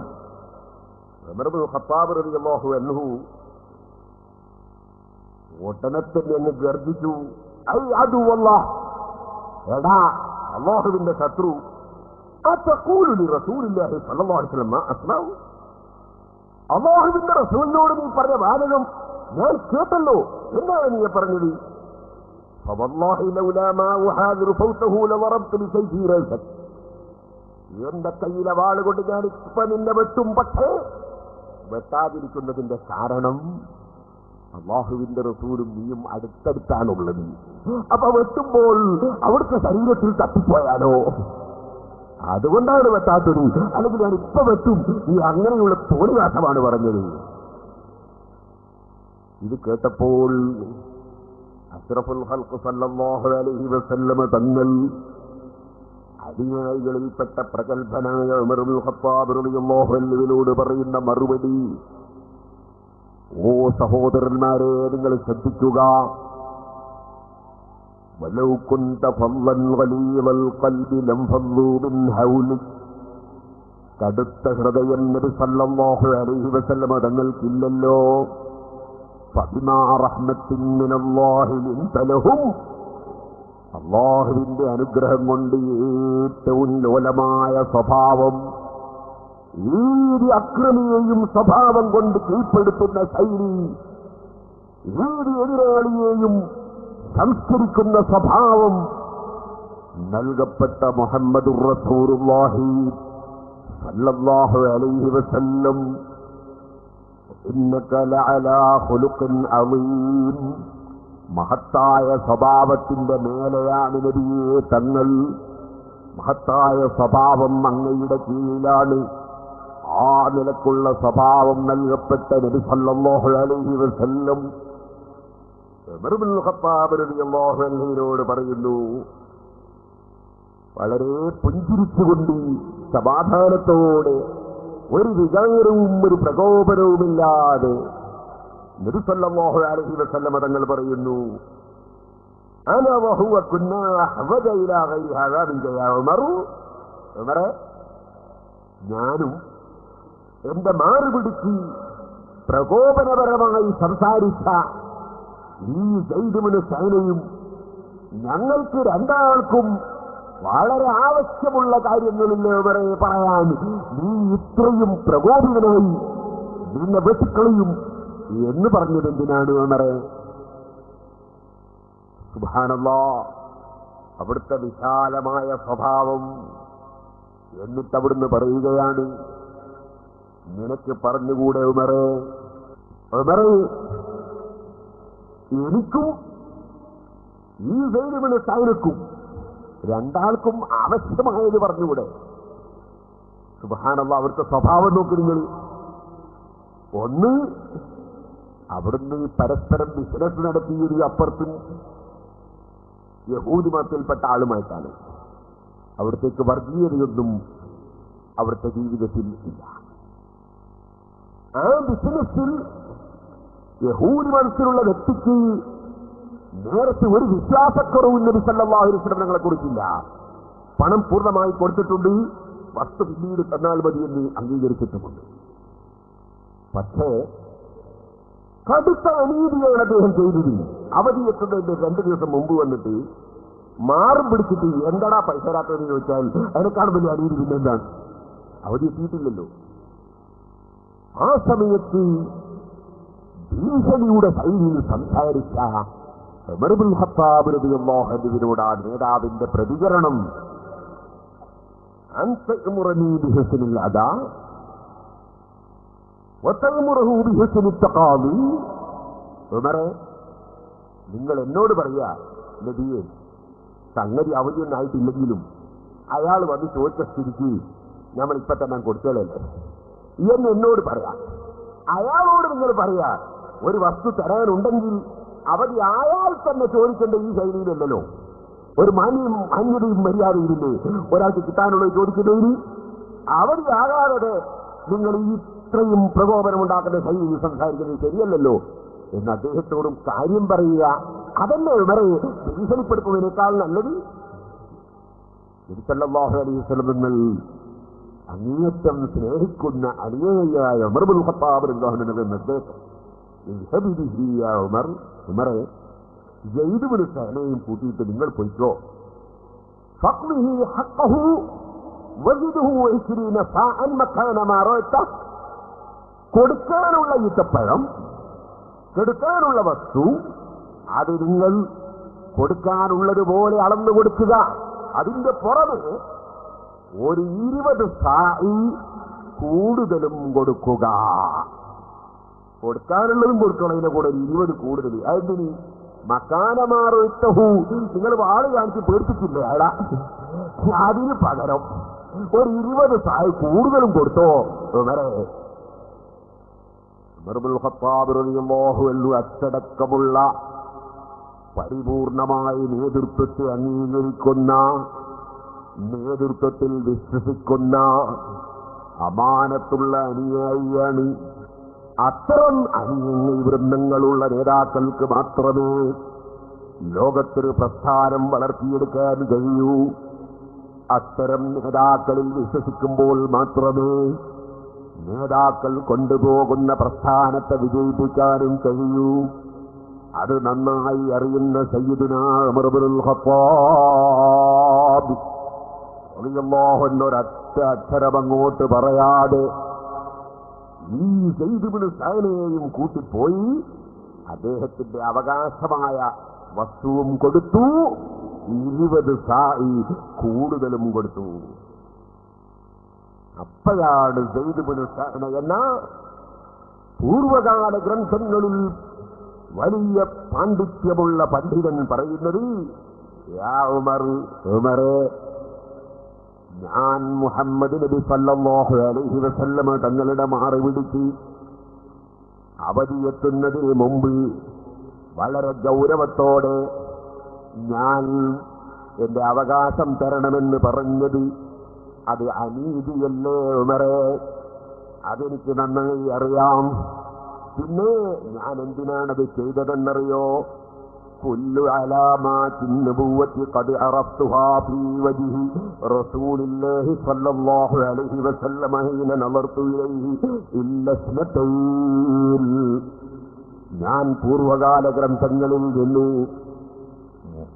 ഉമർ ഇബ്നുൽ ഖത്താബ് റളിയല്ലാഹു അൻഹു ഉടനെ തന്നെ അങ്ങ് ഗർജിച്ചു, ഐ അദുവല്ലാഹ്, എടാ അല്ലാഹുവിന്റെ ശത്രു, അതഖൂലു ലിറസൂലില്ലാഹി സ്വല്ലല്ലാഹു അലൈഹി വസല്ലം അസ്മഉ, അല്ലാഹുവിന്റെ റസൂലിനോട് നീ പറഞ്ഞ വാചകം ഞാൻ കേട്ടല്ലോ, എന്താണ് നീ പറഞ്ഞത്? ഫവല്ലാഹി ലൗലാ മാ ഉഹാദിറു ഫൗതഹു ലളറബ്തു ബിസൈഫി റൈസക, എന്റെ കയ്യിലെ വാള് കൊണ്ട് ഞാൻ ഇപ്പൊ നിന്നെ വെട്ടും. പക്ഷേ വെട്ടാതിരിക്കുന്നതിന്റെ കാരണം അല്ലാഹുവിന്റെ റസൂലും നീയും അടുത്തടുത്താണുള്ളത്. അപ്പൊ വെട്ടുമ്പോൾ അവിടുത്തെ ശരീരത്തിൽ തട്ടിപ്പോയാലോ, അതുകൊണ്ടാണ് വെട്ടാത്തത്. അല്ലെങ്കിൽ ഞാൻ ഇപ്പൊ വെട്ടും, ഈ അങ്ങനെയുള്ള തോന്നിവാസമാണ് പറഞ്ഞത്. ഇത് കേട്ടപ്പോൾ അഷ്റഫുൽ ഖൽഖ് സല്ലല്ലാഹു അലൈഹി വസല്ലമ തങ്ങൾ അനുയായികളിൽപ്പെട്ട പ്രഗത്ഭനായ ഉമർ ഇബ്നുൽ ഖത്താബ് റളിയല്ലാഹു അൻഹുവിനോട് പറയുന്ന മറുപടി, ഓ സഹോദരന്മാരെ, നിങ്ങൾ ശ്രദ്ധിക്കുക. വലൗ കുന്ത ഫളൻ ഗലീദൽ ഖൽബി ലം ഫളൂ മിൻ ഹൗലിക്. കടുത്ത ഹൃദയം നബി സല്ലല്ലാഹു അലൈഹി വസല്ലം തങ്ങൾക്കില്ലല്ലോ. ഫബിമാ റഹ്മത്തിൻ മിനല്ലാഹി ലിൻത ലഹും. അല്ലാഹുവിന്റെ അനുഗ്രഹം കൊണ്ട് ഏറ്റവും ലോലമായ സ്വഭാവം, ഏത് അക്രമിയെയും സ്വഭാവം കൊണ്ട് കീഴ്പ്പെടുത്തുന്ന ശൈലി, ഏത് എതിരാളിയെയും സംസ്കരിക്കുന്ന സ്വഭാവം നൽകപ്പെട്ട മുഹമ്മദുർ റസൂലുള്ളാഹി സല്ലല്ലാഹു അലൈഹി വസല്ലം. ഇന്നക ലഅലാ ഖുലുഖിൻ അളീം. മഹത്തായ സ്വഭാവത്തിന്റെ മേലെയാണ് നബിയെ തങ്ങൾ. മഹത്തായ സ്വഭാവം അങ്ങയുടെ കീഴിലാണ്. ആ നിലക്കുള്ള സ്വഭാവം നൽകപ്പെട്ട നബി സല്ലല്ലാഹു അലൈഹി വസല്ലം ഉമർ ഇബ്നുൽ ഖത്താബ് റളിയല്ലാഹു അൻഹുവിനോട് പറയുന്നു, വളരെ പുഞ്ചിരിച്ചുകൊണ്ട് സമാധാനത്തോടെ ഒരു വികാരവും ഒരു പ്രകോപനവുമില്ലാതെ നബി സല്ലല്ലാഹു അലൈഹി വസല്ലം തങ്ങൾ പറയുന്നു, അന വഹുവ കുന്നാ അഹ്വജ ഇലാ ഗൈരി ഹാദാ മിൻക യാ ഉമർ. ഉമറേ, ഞാനും എന്റെ മാറുപിടിച്ച് പ്രകോപനപരമായി സംസാരിച്ച ഈ സയ്യിദ് ഇബ്നു സഅനയും ഞങ്ങൾക്ക് രണ്ടാൾക്കും വളരെ ആവശ്യമുള്ള കാര്യങ്ങളില്ലേ ഉമറേ പറയാൻ. നീ ഇത്രയും പ്രകോപിതനായി നിന്നെ വെട്ടിക്കളയും എന്ന് പറഞ്ഞത് എന്തിനാണ് ഉമറേ? സുബ്ഹാനല്ലാഹ്, അവിടുത്തെ വിശാലമായ സ്വഭാവം. എന്നിട്ട് അവിടുന്ന് പറയുകയാണ്, നിനക്ക് പറഞ്ഞുകൂടെ ഉമറേ, ഉമറേ, എനിക്കും ഈ സയ്യിദ് ഇബ്നു സഅനക്കും രണ്ടാൾക്കും ആവശ്യമായത് പറഞ്ഞുകൂടെ? സുബ്ഹാനല്ലാഹ്, അവിടുത്തെ സ്വഭാവം നോക്കി നിങ്ങൾ. ഒന്ന്, അവിടുന്ന് പരസ്പരം ബിസിനസ് നടത്തിയൊരു അപ്പുറത്തും യഹൂദി മതത്തിൽപ്പെട്ട ആളുമായിട്ടാണ്. അവിടത്തേക്ക് വർഗീയതയൊന്നും അവിടുത്തെ ജീവിതത്തിൽ ഇല്ല. ആ ബിസിനസ്സിൽ യഹൂദി മനസ്സിലുള്ള വ്യക്തിക്ക് നേരത്തെ ഒരു വിശ്വാസക്കുറവും നബി സല്ലല്ലാഹു അലൈഹി വസല്ലം തങ്ങളെ കുറിച്ചില്ല. പണം പൂർണ്ണമായി കൊടുത്തിട്ടുണ്ട്, വസ്തു പിന്നീട് തന്നാൽ മതി എന്ന് അംഗീകരിച്ചിട്ടുമുണ്ട്. പക്ഷേ കടുത്ത അനീതിയാണ് അദ്ദേഹം ചെയ്തത്. അവധി എത്തുന്നതിന്റെ 2 ദിവസം മുമ്പ് വന്നിട്ട് മാറും പിടിച്ചിട്ട് എന്താടാ പൈസ തരാത്തതെന്ന് ചോദിച്ചാൽ അതിനേക്കാൾ വലിയ അനീതി പിന്നെന്താണ്? അവധി എത്തിയിട്ടില്ലല്ലോ. ആ സമയത്ത് ഭീഷണിയുടെ ശൈലിയിൽ സംസാരിച്ച ഉമർ ഇബ്നുൽ ഖത്താബ് റളിയല്ലാഹു അൻഹുവിനോട് ആ നേതാവിന്റെ പ്രതികരണം, അൻത ഉമറനി ബിഹുസ്നിൽ അദാ വതഅമുറുഹു ബിഹുസ്നി തഖാദി. ഉമറേ, നിങ്ങൾ എന്നോട് പറയാ, നബിയെ, സംഗതി അവധിയൊന്നും ആയിട്ടില്ലെങ്കിലും അയാൾ വന്ന് ചോദിച്ച സ്ഥിതിക്ക് നമ്മൾ ഇപ്പൊ തന്നെ കൊടുത്തോളല്ലേ എന്ന് എന്നോട് പറയാം. അയാളോട് നിങ്ങൾ പറയാ, ഒരു വസ്തു തരാനുണ്ടെങ്കിൽ അവധി അയാൾ തന്നെ ചോദിക്കേണ്ട ഈ ശൈലിയിലല്ലോ. ഒരു മാന്യതയും മര്യാദയില്ലേ ഒരാൾക്ക് കിട്ടാനുള്ളത് ചോദിക്കുന്നതിന്? അവധി ആകാതെ നിങ്ങൾ ഇത്രയും പ്രകോപനമുണ്ടാക്കുന്ന ശൈലിയിൽ സംസാരിക്കുന്നത് ശരിയല്ലല്ലോ എന്ന് അദ്ദേഹത്തോടും കാര്യം പറയുക. അതല്ലേ ഉമറേ ഭീഷണിപ്പെടുത്തുന്നതിനേക്കാൾ നല്ലത്? നബി സല്ലല്ലാഹു അലൈഹി വസല്ലം നിങ്ങൾ അങ്ങേയറ്റം സ്നേഹിക്കുന്ന അനുയായിയായ ഉമർ ഇബ്നുൽ ഖത്താബ് റളിയല്ലാഹു അൻഹു നിർദ്ദേശം, ഉമർ, ഉമറേ, സയ്യിദ് ഇബ്നു സഅനയും കൂട്ടിയിട്ട് നിങ്ങൾ പോയിക്കോ. ഫഖ്ലിഹി ഹഖ്ഖഹു വജിദഹു 20 സാഅൻ മക്കാന മാ റഅത. കൊടുക്കാനുള്ള ഈത്തപ്പഴം, കൊടുക്കാനുള്ള വസ്തു, അത് നിങ്ങൾ കൊടുക്കാനുള്ളതുപോലെ അളന്നു കൊടുക്കുക. അതിന്റെ പുറമെ ഒരു 20 സാഇ കൂടുതലും കൊടുക്കുക. കൊടുക്കാനുള്ളതും കൊടുക്കണതിന്റെ കൂടെ 20 കൂടുതൽ. അതെന്തിന്? മക്കാനമാറു നിങ്ങൾ വാള് കാണിച്ച് പേടിപ്പിച്ചില്ലേ അയാളാ? അതിന് പകരം ഒരു 20 സായി കൂടുതലും കൊടുത്തോ ഉമറേ. ഉമർ ഇബ്നുൽ ഖത്താബ് റളിയല്ലാഹു അൻഹു അച്ചടക്കമുള്ള പരിപൂർണമായ നേതൃത്വത്തെ അംഗീകരിക്കുന്ന നേതൃത്വത്തിൽ വിശ്വസിക്കുന്ന അമാനത്തുള്ള അനുയായിയാണ്. അത്തരം അനുയായി വൃന്ദങ്ങളുള്ള നേതാക്കൾക്ക് മാത്രമേ ലോകത്തൊരു പ്രസ്ഥാനം വളർത്തിയെടുക്കാൻ കഴിയൂ. അത്തരം നേതാക്കളിൽ വിശ്വസിക്കുമ്പോൾ മാത്രമേ നേതാക്കൾ കൊണ്ടുപോകുന്ന പ്രസ്ഥാനത്തെ വിജയിപ്പിക്കാനും കഴിയൂ. അത് നന്നായി അറിയുന്ന സയ്യിദുനാ ഉമർ ഇബ്നുൽ ഖത്താബ് റളിയല്ലാഹു അൻഹു ഒരൊറ്റ അക്ഷരം അങ്ങോട്ട് പറയാതെ ഈ സയ്യിദ് ഇബ്നു സഅനയെയും കൂട്ടിപ്പോയി അദ്ദേഹത്തിന്റെ അവകാശമായ വസ്തുവും കൊടുത്തു, 20 സാഇ കൂടുതലും കൊടുത്തു. അപ്പോഴാണ് സയ്യിദ് ഇബ്നു സഅന എന്ന പൂർവകാല ഗ്രന്ഥങ്ങളിൽ വലിയ പാണ്ഡിത്യമുള്ള പണ്ഡിതൻ പറയുന്നത്, യാ ഉമർ, ഉമറേ, ഞാൻ മുഹമ്മദ് നബി സല്ലല്ലാഹു അലൈഹി വസല്ലമ തങ്ങളുടെ മാറി പിടിച്ച് അവധിയെത്തുന്നതിന് മുമ്പ് വളരെ ഗൗരവത്തോടെ ഞാൻ എന്റെ അവകാശം തരണമെന്ന് പറഞ്ഞത് അത് അനീതിയല്ലേ ഉമറേ? അതെനിക്ക് നന്നായി അറിയാം. പിന്നെ ഞാൻ എന്തിനാണത് ചെയ്തതെന്നറിയോ? കുല്ലു അലാമാത്തിൻ നബുവത്തി ഖദ് അറഫ്തുഹാ ഫീ വജ്ഹി റസൂലില്ലാഹി സ്വല്ലല്ലാഹു അലൈഹി വസല്ലമ ഹീന നളർതു ഇലൈഹി ഇല്ല സ്നതൈൻ. ഞാൻ പൂർവകാല ഗ്രന്ഥങ്ങളിൽ നിന്ന്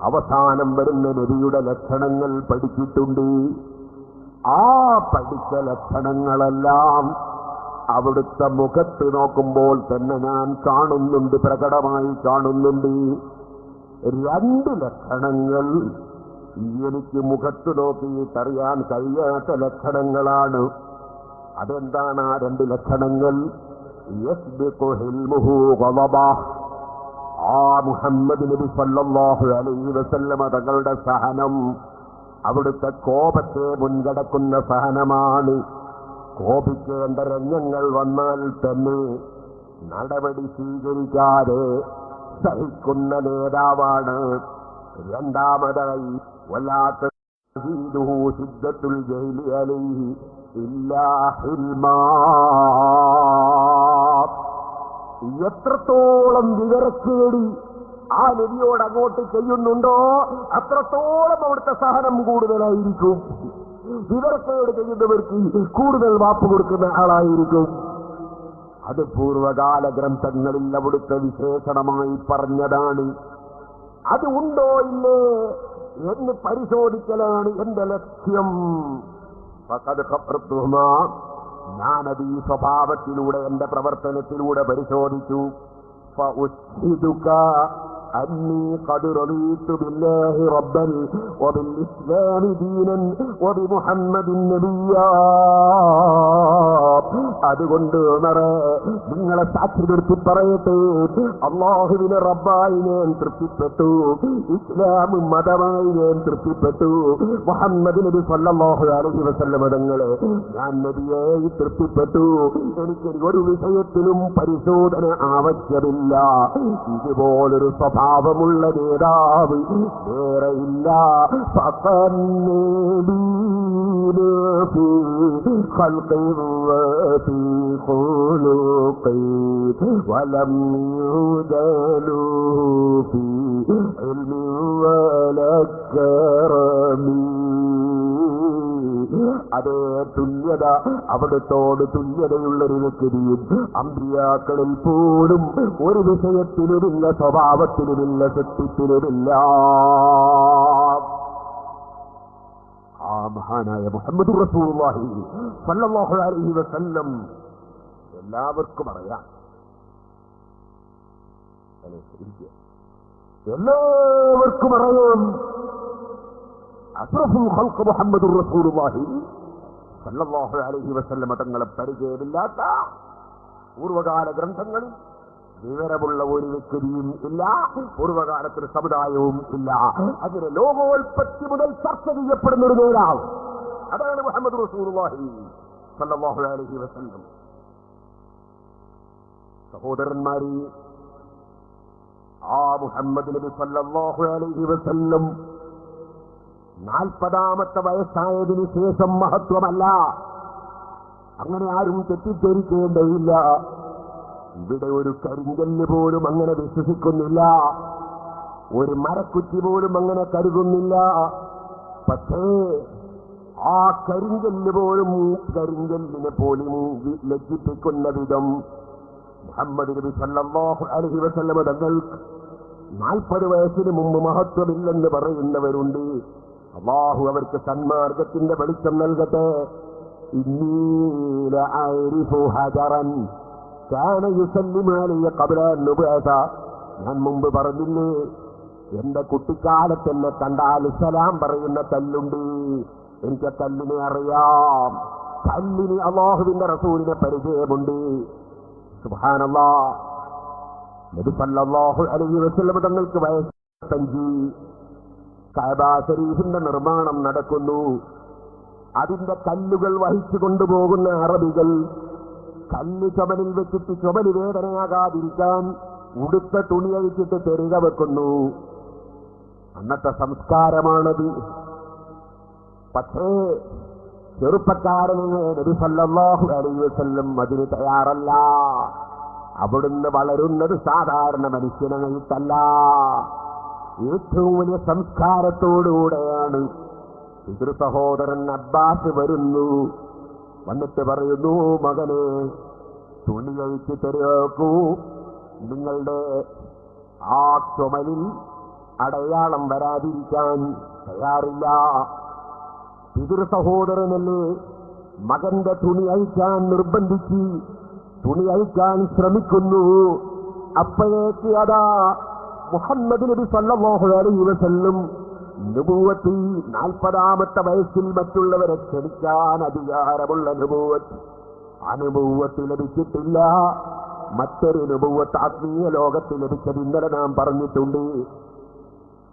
അവസാനം വരുന്ന നബിയുടെ ലക്ഷണങ്ങൾ പഠിച്ചിട്ടുണ്ട്. ആ പഠിച്ച ലക്ഷണങ്ങളെല്ലാം അവിടുത്തെ മുഖത്ത് നോക്കുമ്പോൾ തന്നെ ഞാൻ കാണുന്നുണ്ട്, പ്രകടമായി കാണുന്നുണ്ട്. 2 ലക്ഷണങ്ങൾ എനിക്ക് മുഖത്ത് നോക്കിയിട്ടറിയാൻ കഴിയാത്ത ലക്ഷണങ്ങളാണ്. അതെന്താണ് ആ 2 ലക്ഷണങ്ങൾ? യസ്ബിഖു ഹിൽമുഹു ഗളബഹ്, ആ മുഹമ്മദ് നബി സല്ലല്ലാഹു അലൈഹി വസല്ലമ തങ്ങളുടെ സഹനം അവിടുത്തെ കോപത്തെ മുൻകടക്കുന്ന സഹനമാണ്. കോപിക്കേണ്ട രംഗങ്ങൾ വന്നാൽ തന്നെ നടപടി സ്വീകരിക്കാതെ സഹിക്കുന്ന നേതാവാണ്. രണ്ടാമതായി വല്ലാത്ത ശിദ്ദത്തുൽ ജഹ്ലി അലൈഹി ഇല്ലാ ഹിൽമാ, എത്രത്തോളം വിവരക്കേടി ആ നബിയോട് അങ്ങോട്ട് ചെയ്യുന്നുണ്ടോ അത്രത്തോളം അവിടുത്തെ സഹനം കൂടുതലായിരിക്കും. വിവരക്കേട് ചെയ്യുന്നവർക്ക് കൂടുതൽ വാപ്പ് കൊടുക്കുന്ന ആളായിരിക്കും. അത് പൂർവകാല ഗ്രന്ഥങ്ങളിൽ അവിടുത്തെ വിശേഷണമായി പറഞ്ഞതാണ്. അത് ഉണ്ടോ ഇല്ലേ എന്ന് പരിശോധിക്കലാണ് എന്റെ ലക്ഷ്യം. ഞാനത് ഈ സ്വഭാവത്തിലൂടെ എന്റെ പ്രവർത്തനത്തിലൂടെ പരിശോധിച്ചു. أني قد رضيت بالله ربا وبالإسلام دينا وبمحمد نبيا. അതുകൊണ്ട് ഉമറേ, നിങ്ങളെ സാക്ഷി നിർത്തി പറയട്ടെ, അല്ലാഹുവിനെ റബ്ബായി ഞാൻ തൃപ്തിപ്പെട്ടു, ഇസ്ലാം മതമായി ഞാൻ തൃപ്തിപ്പെട്ടു, മുഹമ്മദ് നബി സല്ലല്ലാഹു അലൈഹി വസല്ലം തങ്ങളെ ഞാൻ നബിയായി തൃപ്തിപ്പെട്ടു. എനിക്ക് ഒരു വിഷയത്തിലും പരിശോധന ആവശ്യമില്ല. ഇതുപോലൊരു സ്വഭാവമുള്ള നേതാവ് വേറെയില്ല. ولم يدلوا في علم ولا كرم. അതേ തുല്യത, അവിടുത്തോട് തുല്യതയുള്ളൊരു വ്യക്തിയും അമ്പിയാക്കളിൽ പോലും ഒരു വിഷയത്തിലുമില്ല, സ്വഭാവത്തിലുമില്ല, സത്യത്തിലുമില്ല. ആ മഹാനായ മുഹമ്മദ് റസൂലുള്ളാഹി സ്വല്ലല്ലാഹു അലൈഹി വസല്ലം എല്ലാവർക്കും അറിയാം. എല്ലാവർക്കും അറിയാം അഷ്റഫുൽ ഖൽഖ് മുഹമ്മദുർ റസൂലുള്ളാഹി സ്വല്ലല്ലാഹു അലൈഹി വസല്ലം തങ്ങളെ പരിചയമില്ലാത്ത പൂർവകാല ഗ്രന്ഥങ്ങളിൽ വിവരമുള്ള ഒരു വ്യക്തിയും ഇല്ല, പൂർവകാലത്തിന് സമുദായവും ഇല്ല. അതിന് ലോകോൽപ്പത്തി മുതൽ ചർച്ച ചെയ്യപ്പെടുന്ന ഒരു നേതാവ് അതാണ് മുഹമ്മദ് റസൂലുള്ളാഹി സ്വല്ലല്ലാഹു അലൈഹി വസല്ലം. സഹോദരന്മാരെ, ആ മുഹമ്മദ് നബി സല്ലല്ലാഹു അലൈഹി വസല്ലം 40-ാമത്തെ വയസ്സായതിനു ശേഷം മഹത്വമല്ല. അങ്ങനെ ആരും തെറ്റിദ്ധരിക്കേണ്ടതില്ല. ഇവിടെ ഒരു കരിങ്കല്ല് പോലും അങ്ങനെ വിശ്വസിക്കുന്നില്ല, ഒരു മരക്കുറ്റി പോലും അങ്ങനെ കരുതുന്നില്ല. പക്ഷേ ആ കരിങ്കല്ല് പോലും കരിങ്കല്ലിനെ പോലും ലജ്ജിപ്പിക്കുന്ന വിധം മുഹമ്മദ് നബി സല്ലല്ലാഹു അലൈഹി വസല്ലം തങ്ങൾക്ക് 40 വയസ്സിന് മുമ്പ് മഹത്വമില്ലെന്ന് പറയുന്നവരുണ്ട്. അല്ലാഹു അവർക്ക് സന്മാർഗത്തിന്റെ വെളിച്ചം നൽകട്ടെ. ഇന്നീ ലഅരിഫു ഹജറൻ കാന യുസല്ലിമു അലൈഹി ഖബ്ല അൻ-നുബുവത. ഞാൻ മുമ്പ് പറഞ്ഞില്ലേ, എന്റെ കുട്ടിക്കാലത്തെന്നെ കണ്ടാൽ സലാം പറയുന്ന കല്ലുണ്ട്. എനിക്ക് കല്ലിനെ അറിയാം, കല്ലിന് അല്ലാഹുവിന്റെ റസൂലിനെ പരിചയമുണ്ട്. സുബ്ഹാനല്ലാഹ്. നബി സല്ലല്ലാഹു അലൈഹി വസല്ലം തങ്ങൾക്ക് വയസ്സ് 5. കഅബ ശരീഫിന്റെ നിർമ്മാണം നടക്കുന്നു. അതിന്റെ കല്ലുകൾ വഹിച്ചു കൊണ്ടുപോകുന്ന അറബികൾ കല്ല് ചുമലിൽ വെച്ചിട്ട് ചുമല് വേദനയാകാതിരിക്കാൻ ഉടുത്ത തുണി അഴിച്ചിട്ട് തെരുക വെക്കുന്നു. അന്നത്തെ സംസ്കാരമാണത്. പക്ഷേ ചെറുപ്പക്കാരന് നബി സല്ലല്ലാഹു അലൈഹി വസല്ലം അതിന് തയ്യാറല്ല. അവിടുന്ന് വളരുന്നത് സാധാരണ മനുഷ്യനായിട്ടല്ല, ഏറ്റവും വലിയ സംസ്കാരത്തോടുകൂടെയാണ്. പിതൃ സഹോദരൻ അബ്ബാസ് വരുന്നു. വന്നിട്ട് പറയുന്നു, മകനെ തുണി കഴിച്ച് തെരക്കൂ, നിങ്ങളുടെ ആ ചുമലിൽ അടയാളം വരാതിരിക്കാൻ തയ്യാറില്ല. പിതൃ സഹോദരനല്ലേ മകന്റെ തുണി അഴിക്കാൻ നിർബന്ധിച്ച് തുണി അഴിക്കാൻ ശ്രമിക്കുന്നു. അപ്പോഴേക്ക് അതാ മുഹമ്മദ് നബി സല്ലല്ലാഹു അലൈഹി വസല്ലം നുബുവത്ത് 40-ാമത്തെ വയസ്സിൽ മറ്റുള്ളവരെ ക്ഷണിക്കാൻ അധികാരമുള്ള നുബുവത്ത്, അനുബുവത്ത് ലഭിച്ചിട്ടില്ല. മറ്റൊരു നുബുവത്ത് ആത്മീയ ലോകത്ത് ലഭിച്ചത് ഇന്നലെ നാം പറഞ്ഞിട്ടുണ്ട്.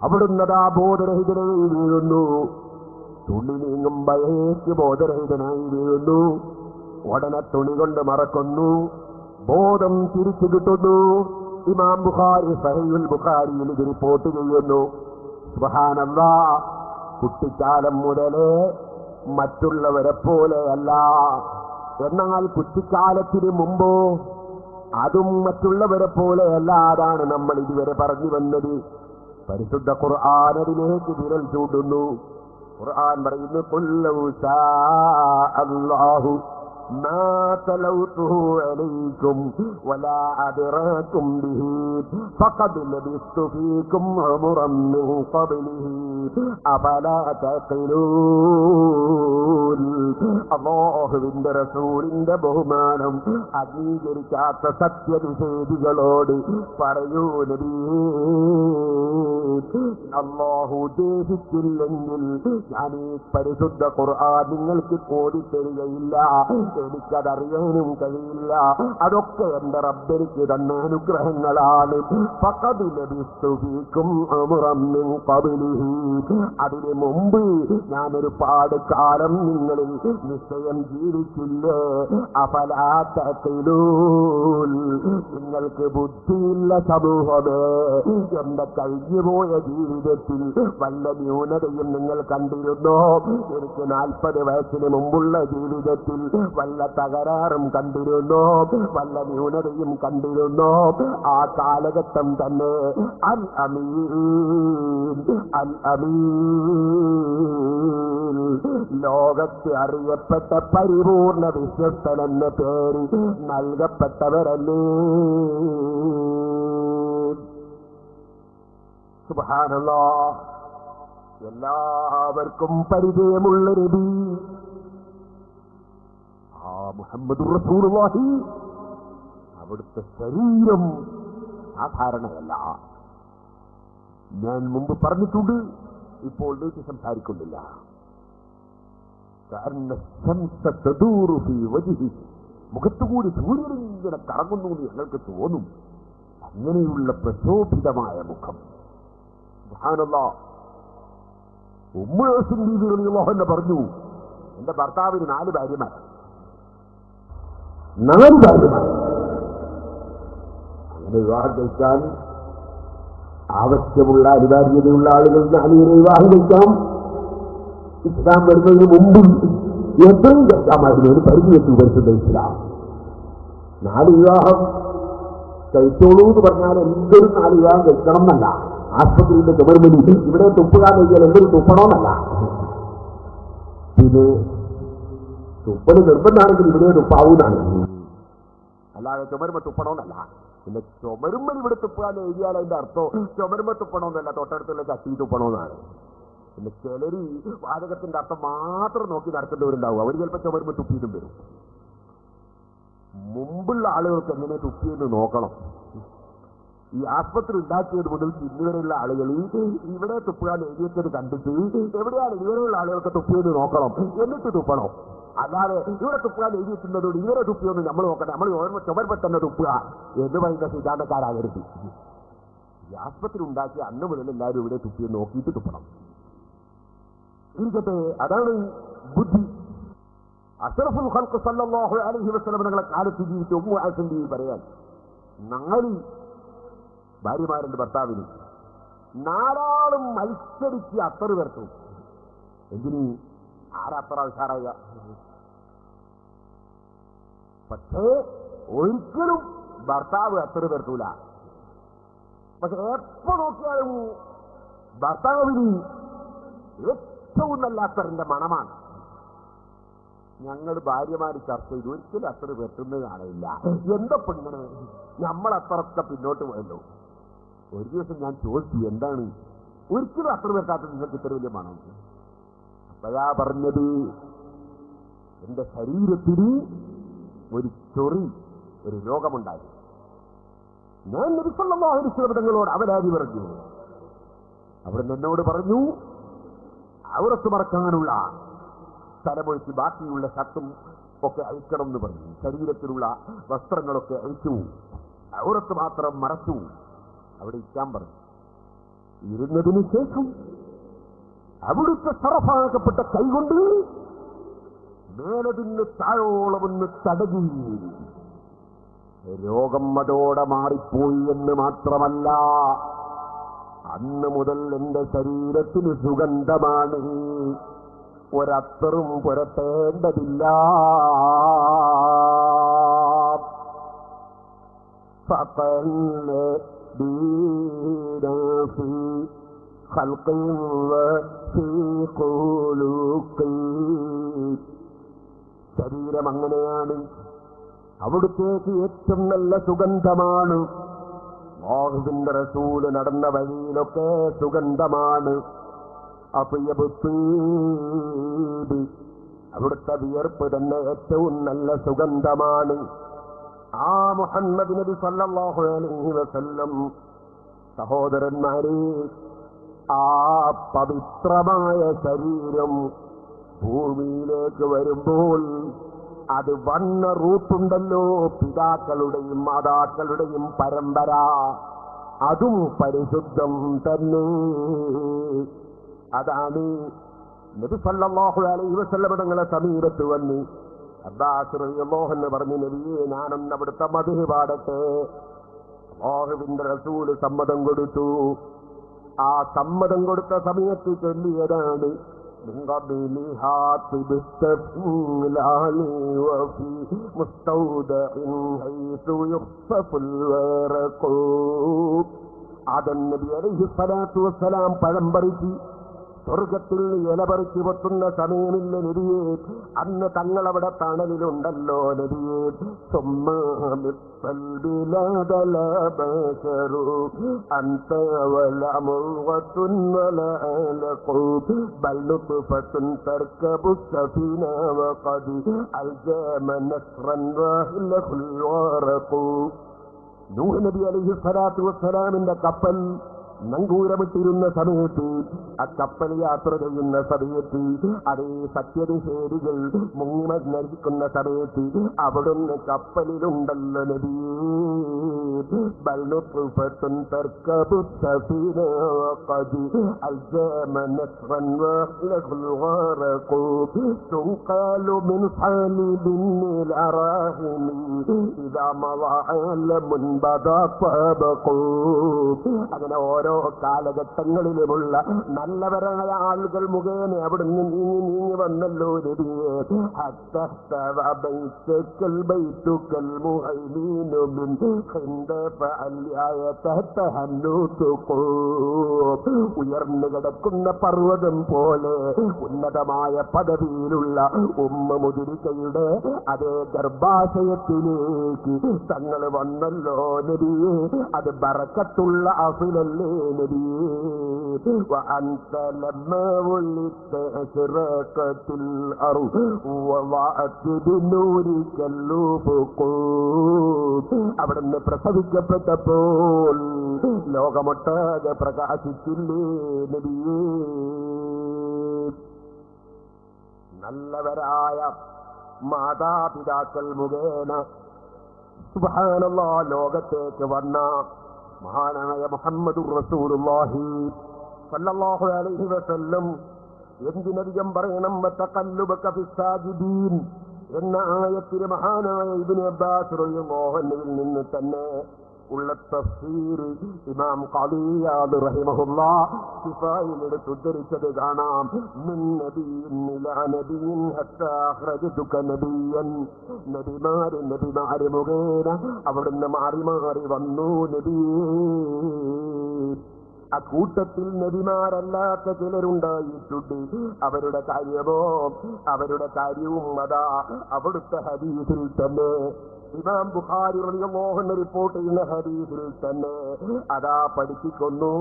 അവിടുന്നതാ ബോധരഹിതനായി വീഴുന്നു. തുണി നീങ്ങുമ്പോഴേക്ക് ബോധരഹിതനായി വീഴുന്നു. ഉടനെ തുണി കൊണ്ട് മറക്കുന്നു, ബോധം തിരിച്ചു കിട്ടുന്നു. ഇമാം ബുഖാരി സഹീഹുൽ ബുഖാരിയിൽ ഇത് റിപ്പോർട്ട് ചെയ്യുന്നു. സുബ്ഹാനല്ലാഹ്. കുട്ടിക്കാലം മുതലേ മറ്റുള്ളവരെ പോലെയല്ല. എന്നാൽ കുട്ടിക്കാലത്തിന് മുമ്പോ അതും മറ്റുള്ളവരെ പോലെയല്ല. അതാണ് നമ്മൾ ഇതുവരെ പറഞ്ഞു വന്നത്. പരിശുദ്ധ ഖുർആൻ അതിലേക്ക് വിരൽ ചൂണ്ടുന്നു. ഖുർആൻ പറയുന്നു, ഖുൽ ലൗ ശാ അല്ലാഹു മാ തലൗതുഹു അലൈക്കും വലാ അദ്റാകും ബിഹി ഫഖദ് ലബിസ്തു ഫീകും ഉമറൻ മിൻ ഖബ്ലിഹി അഫലാ തഖിലൂൻ. അല്ലാഹുവിന്റെ റസൂലിന്റെ ബഹുമാനം അംഗീകരിക്കാത്ത സത്യനിഷേധികളോട് പറയൂ നബിയേ, അല്ലാഹു ഉദ്ദേശിച്ചില്ലെങ്കിൽ ഞാൻ ഈ പരിശുദ്ധ ഖുർആൻ നിങ്ങൾക്ക് ഓടിത്തരികയില്ല, എനിക്കതറിയാനും കഴിയില്ല. അതൊക്കെ എന്റെ റബ്ബെനിക്ക് തന്ന അനുഗ്രഹങ്ങളാണ്. ഫഖദ് ലബിസ്തു ഫീകും ഉമറൻ മിൻ ഖബ്ലിഹി. അതിനു മുമ്പ് ഞാനൊരുപാട് കാലം നിങ്ങളിൽ നിശ്ചയം ജീവിച്ചില്ലേ. അഫലാ തഖിലൂൻ. നിങ്ങൾക്ക് ബുദ്ധിയില്ല സമൂഹമേ. എന്റെ കഴിഞ്ഞുപോയ ജീവിതത്തിൽ വല്ല ന്യൂനതയും നിങ്ങൾ കണ്ടിരുന്നോ? എനിക്ക് 40 വയസ്സിന് മുമ്പുള്ള ജീവിതത്തിൽ വല്ല തകരാറും കണ്ടിരുന്നോ? വല്ല ന്യൂനതയും കണ്ടിരുന്നോ? ആ കാലഘട്ടം തന്നെ അൽ അമീൻ, അൽ അമീൻ, ലോകത്ത് അറിയപ്പെട്ട പരിപൂർണ വിശ്വസ്തൻ എന്ന പേര് നൽകപ്പെട്ടവരല്ലേ. സുബ്ഹാനല്ലാഹ്. എല്ലാവർക്കും പരിചയമുള്ള നബി ആ മുഹമ്മദുർ റസൂലുള്ളാഹി. അവിടുത്തെ ശരീരം സാധാരണയല്ല. ഞാൻ മുമ്പ് പറഞ്ഞിട്ടുണ്ട്, ഇപ്പോൾ നീട്ടി സംസാരിക്കുന്നില്ല. മുഖത്തുകൂടി സൂര്യനിങ്ങനെ കറങ്ങുന്നു എന്ന് ഞങ്ങൾക്ക് തോന്നും. അങ്ങനെയുള്ള പ്രശോഭിതമായ മുഖം. സുബ്ഹാനല്ലാഹ്. ഉമ്മു സിദ്ദീഖ റളിയല്ലാഹു അൻഹ പറഞ്ഞു, എന്റെ ഭർത്താവിന് 4 ഭാര്യമാർ. 4 ഭാര്യമാർ. അങ്ങനെ വിവാഹം കഴിക്കാൻ ആവശ്യമുള്ള അനിവാര്യതയുള്ള ആളുകൾ 4 വിവാഹം കഴിക്കാം. ഇസ്ലാം വരുന്നതിന് മുമ്പ് എത്രയും കഴിക്കാമായിരുന്നു, ഒരു പരിധി വെച്ച് വരുത്തുന്ന ഇസ്ലാം. 4 വിവാഹം കഴിച്ചോളൂ എന്ന് പറഞ്ഞാൽ എന്തൊരു 4 വിവാഹം കഴിക്കണം എന്നല്ല. ആശുപത്രിയുടെ ചുമരുമലി ഇവിടെ തുപ്പുകാൻ കഴിയാൽ എന്തൊരു തുപ്പണമെന്നല്ല. ഇത് തുപ്പല് നിർബന്ധമാണെങ്കിൽ ഇവിടെ തുപ്പാവൂന്നാണ്, അല്ലാതെ ചുമരുമ തുപ്പണമെന്നല്ല. പിന്നെ ചുമരുമ്മൽ ഇവിടെ തുപ്പാൻ എഴുതിയാൽ അതിന്റെ അർത്ഥം ചുമരുമ തുപ്പണമെന്നല്ല, തൊട്ടടുത്തുള്ള ചട്ടി തുപ്പണമെന്നാണ്. പിന്നെ ചിലര് വാചകത്തിന്റെ അർത്ഥം മാത്രം നോക്കി നടക്കേണ്ടവരുണ്ടാവും. അവർ ചിലപ്പോൾ ചുമരുമ തുപ്പിയിട്ടും വരും. മുമ്പുള്ള ആളുകൾക്ക് എങ്ങനെ തുപ്പിയെന്ന് നോക്കണം. ഈ ആസ്പത്രി ഉണ്ടാക്കിയത് മുതൽ ഇന്നുവരെയുള്ള ആളുകൾ ഇവിടെ തുപ്പുകാൻ എഴുതിയത് കണ്ടിട്ട് എവിടെയാണ് ഇവരെയുള്ള ആളുകൾക്ക് തുപ്പിയെന്ന് നോക്കണം, എന്നിട്ട് തുപ്പണം. അല്ലാതെ ഇവിടെ തുപ്പുകാൻ എഴുതിയിട്ടുള്ളതോട് ഇവരെ തുപ്പിയൊന്നും നമ്മൾ നോക്കണം, നമ്മൾ ചുമരുമ തന്നെ തുപ്പുക എന്ന് പറയുന്ന സിദ്ധാന്തക്കാരാകരുത്. ഈ ആസ്പത്രി ഉണ്ടാക്കി അന്ന് മുതൽ എല്ലാവരും ഇവിടെ തുപ്പിയെന്ന് നോക്കിയിട്ട് തുപ്പണം. ഇരിക്കട്ടെ, അതാണ് ബുദ്ധി. അഷ്റഫുൽ ഖൽഖ് സല്ലല്ലാഹു അലൈഹി വസല്ലം ഞങ്ങളെ കാലത്ത് ജീവിച്ച ഉമ്മു ആസിന്റെ പറയാൻ 4 ഭാര്യമാരുടെ ഭർത്താവിന് 4 മത്സരിച്ച് അത്തറ് വരത്തു. എന്തിന്? ആരത്ര ഉഷാറായ. പക്ഷേ ഒരിക്കലും ഭർത്താവ് അത്തറ് വരത്തൂല. പക്ഷെ എപ്പോ നോക്കിയാലും ഭർത്താവിന് ഏറ്റവും നല്ല അത്തറിന്റെ മണമാണ്. ഞങ്ങൾ ഭാര്യമാര് ചർച്ച ചെയ്തു, ഒരിക്കലും അത്ര വെട്ടുന്നത് കാണില്ല. എന്തപ്പോ ഇങ്ങനെ നമ്മളത്രയൊക്കെ പിന്നോട്ട് പോയല്ലോ. ഒരു ദിവസം ഞാൻ ചോദിച്ചു, എന്താണ് ഒരിക്കലും അത്ര വെട്ടാത്ത നിങ്ങൾക്ക് ഇത്ര വലിയ മണം? അപ്പോഴാ പറഞ്ഞത്, എന്റെ ശരീരത്തിന് ഒരു ചൊറി, ഒരു രോഗമുണ്ടായി. ഞാൻ നബി സല്ലല്ലാഹു അലൈഹി വസല്ലം തങ്ങളോട് അവരാതി പറഞ്ഞു. അവിടെ എന്നോട് പറഞ്ഞു, ഔറത്ത് മറക്കാനുള്ള തലമൊഴിച്ച് ബാക്കിയുള്ള ഷർട്ടും ഒക്കെ അഴിക്കണം എന്ന് പറഞ്ഞു. ശരീരത്തിലുള്ള വസ്ത്രങ്ങളൊക്കെ അഴിച്ചു, ഔറത്ത് മാത്രം മറച്ചു. അവിടെ ഇരിക്കാൻ പറഞ്ഞു. ഇരുന്നതിന് ശേഷം അവിടുത്തെ സറഫാക്കപ്പെട്ട കൈകൊണ്ട് മേലതിന് താഴോളമൊന്ന് തടകി. രോഗം അതോടെ മാറിപ്പോയി എന്ന് മാത്രമല്ല, അന്ന് മുതൽ എന്റെ ശരീരത്തിന് സുഗന്ധമാണ്, ഒരത്തറും പുരട്ടേണ്ടതില്ല. ശരീരം അങ്ങനെയാണ്, അവിടുത്തേക്ക് ഏറ്റവും നല്ല സുഗന്ധമാണ്. അല്ലാഹുവിന്റെ റസൂല് നടന്ന വഴിയിലൊക്കെ സുഗന്ധമാണ്. അവിടുത്തെ വിയർപ്പ് തന്നെ ഏറ്റവും നല്ല സുഗന്ധമാണ്. ആ മുഹമ്മദ് നബി സല്ലല്ലാഹു അലൈഹി വസല്ലം സഹോദരന്മാരെ, ആ പവിത്രമായ ശരീരം ഭൂമിയിലേക്ക് വരുമ്പോൾ അത് വന്ന റൂട്ടുണ്ടല്ലോ, പിതാക്കളുടെയും മാതാക്കളുടെയും പരമ്പര, അതും പരിശുദ്ധം തന്നെ. അതാണ് നബി സല്ലല്ലാഹു അലൈഹി വസല്ലം തങ്ങളെ സമീപത്ത് വന്ന് അബ്ബാസ് റളിയല്ലാഹു അൻഹു പറഞ്ഞു, നബിയെ, ഞാനൊന്ന് അവിടുത്തെ മദ്ഹ് പാടട്ടെ. അല്ലാഹുവിന്റെ റസൂൽ സമ്മതം കൊടുത്തു. ആ സമ്മതം കൊടുത്ത സമയത്ത് ചൊല്ലിയതാണ്, ആദം നബി അലൈഹിസ്സലാത്തു വസ്സലാം പഴം പറിച്ച് സ്വർഗത്തിൽ ഇല പറിച്ചു പൊത്തുന്ന സമയമില്ല നബിയെ, അന്ന് തങ്ങളവിടെ തണലിലുണ്ടല്ലോ നബിയെ. നൂഹ് നബി അലൈഹിസ്സലാത്തു വസ്സലാമിന്റെ കപ്പൽ നങ്കൂരമിട്ടിരുന്ന സമയത്ത്, ആ കപ്പൽ യാത്ര ചെയ്യുന്ന സമയത്ത്, അതേ സത്യനിഷേധികൾ മുങ്ങിമരിക്കുന്ന സമയത്ത് അവിടുന്ന് കപ്പലിലുണ്ടല്ലോ നബിയേ. അങ്ങനെ ഓരോ ഓരോ കാലഘട്ടങ്ങളിലുമുള്ള നല്ലവരായ ആളുകൾ മുഖേന അവിടുന്ന് നീങ്ങി വന്നല്ലോ നബിയേ. ഉയർന്നു കിടക്കുന്ന പർവ്വതം പോലെ ഉന്നതമായ പദവിയിലുള്ള ഉമ്മ മുദ്രികയുടെ അതേ ഗർഭാശയത്തിലേക്ക് തങ്ങൾ വന്നല്ലോ നബിയേ. അത് ബറക്കത്തുള്ള അഫിലല്ലേ നബിയേ. وأنت لما ولدت أشرقت الأرض وضاءت بنورك الأفق. അവിടുന്ന് പ്രസവിക്കപ്പെട്ടപ്പോൾ ലോകമൊട്ടാകെ പ്രകാശിച്ചില്ലേ നബിയേ. നല്ലവരായ മാതാപിതാക്കൾ മുഖേന സുബ്ഹാനല്ലാഹ് ലോകത്തേക്ക് വന്ന മഹാനായ മുഹമ്മദുർ റസൂലുള്ളാഹി സല്ലല്ലാഹു അലൈഹി വസല്ലം എന്തിനധികം പറയണം വതഖല്ലുബക ഫിസ്സാജിദീൻ എന്ന ആയത്തിൽ മഹാനായ ഇബ്നു അബ്ബാസ് റളിയല്ലാഹു അൻഹുവിൽ നിന്ന് തന്നെ ഉള്ള തഫ്സീർ ഇമാം ഖാദി ഇയാദ് റഹിമഹുല്ലാഹ് സിഫായിൽ എടുത്ത് ഉദ്ധരിച്ചത് കാണാം. മിൻ നബിയിൻ ഇലാ നബിയിൻ ഹത്താ അഖ്റജതുക നബിയൻ. നബിമാര് മുഖേന അവിടുന്ന് മാറി മാറി വന്നു നബിയേ. ആ കൂട്ടത്തിൽ നബിമാരല്ലാത്ത ചിലരുണ്ടായിട്ടുണ്ട്. അവരുടെ കാര്യവും അതാ അവിടുത്തെ ഹദീസിൽ തന്നെ ഇമാം ബുഖാരി റളിയല്ലാഹു അൻഹു റിപ്പോർട്ട് ചെയ്യുന്ന ഹദീസിൽ തന്നെ അതാ പഠിപ്പിക്കുന്നു.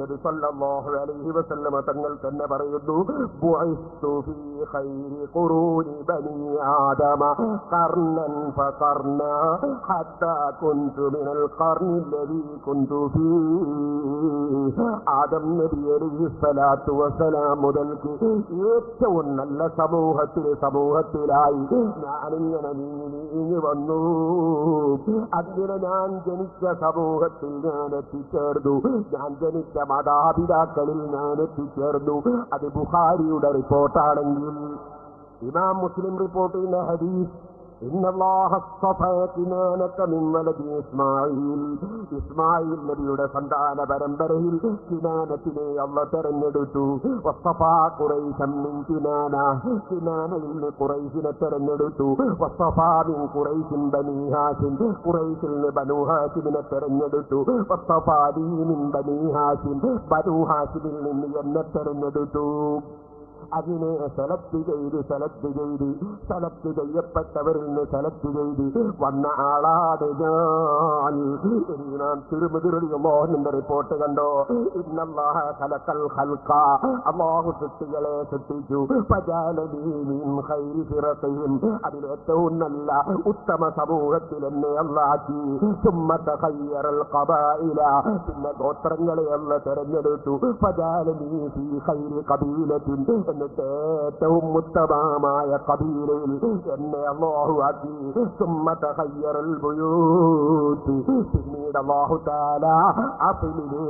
നബി സല്ലല്ലാഹു അലൈഹി വസല്ലമ തങ്ങൾ തന്നെ പറയുന്നു, ബുഇസ്തു ഫീ ഖൈരി ഖുറൂനി ബനി ആദമ ഖർനൻ ഫഖർന ഹത്താ കുൻതു മിനൽ ഖർനി അല്ലദീ കുൻതു ഫീ. ആദം നബി അലൈഹിസ്സലാത്തു വസ്സലാം മുതൽക്ക് ഏറ്റവും നല്ല സമൂഹത്തിലായി ഞാനിങ്ങനെ നീങ്ങി വന്നു. അങ്ങനെ ഞാൻ ജനിച്ച സമൂഹത്തിൽ ഞാൻ എത്തിച്ചേർന്നു. ഞാൻ ജനിച്ച മാതാപിതാക്കളിൽ ഞാൻ എത്തിച്ചേർന്നു. അത് ബുഖാരിയുടെ റിപ്പോർട്ടാണെങ്കിൽ ഇമാം മുസ്ലിം റിപ്പോർട്ട് ചെയ്യുന്ന ഹദീസ്, ഇന്നല്ലാഹ അസ്തഫാ കിനാനക മിൻ വലദി ഇസ്മാഈൽ. ഇസ്മായിൽ നബിയുടെ സന്താന പരമ്പരയിൽ കിനാനത്തിനെ അല്ലാഹു തെരഞ്ഞെടുത്തു. വസ്തഫാ ഖുറൈശൻ മിൻ കിനാന. കിനാനയിൽ നിന്ന് ഖുറൈശിനെ തെരഞ്ഞെടുത്തു. വസ്തഫാ മിൻ ഖുറൈശിൻ ബനി ഹാശിം. ഖുറൈശിൽ നിന്ന് ബനൂ ഹാശിമിനെ തെരഞ്ഞെടുത്തു. വസ്തഫാ മിൻ ബനി ഹാശിം. ബനൂ ഹാശിമിൽ നിന്ന് എന്നെ തെരഞ്ഞെടുത്തു. അതിനെ സെലക്ട് ചെയ്യപ്പെട്ടവരിൽ നിന്ന് സെലക്ട് ചെയ്ത് വന്ന ആളാണ് ഞാൻ. നാം തിരുമതി റളിയല്ലാഹുവിന്റെ റിപ്പോർട്ട് കണ്ടോ. ഇന്നല്ലാഹ ഖലഖൽ ഖൽഖ. അല്ലാഹു സൃഷ്ടികളെ സൃഷ്ടിച്ചു. ഫജഅലനീ മിൻ ഖൈരി ഫിറഖിഹിം. അതിലേറ്റവും നല്ല ഉത്തമ സമൂഹത്തിൽ എന്നെ അല്ലാഹു. സുമ്മ തഖയ്യറൽ ഖബായില. പിന്നെ ഗോത്രങ്ങളെ അല്ലാഹു തെരഞ്ഞെടുത്തു. ഫജഅലനീ ഫീ ഖൈരി ഖബീലത്തിൻ. എന്നിട്ട് ഏറ്റവും ഉത്തമമായ കബീലയിൽ എന്നെ അല്ലാഹു ആക്കി. സുമ്മ തഖയ്യറൽ ബുയൂത്ത്. പിന്നീട് അല്ലാഹു തആല അഫ്ലിനെ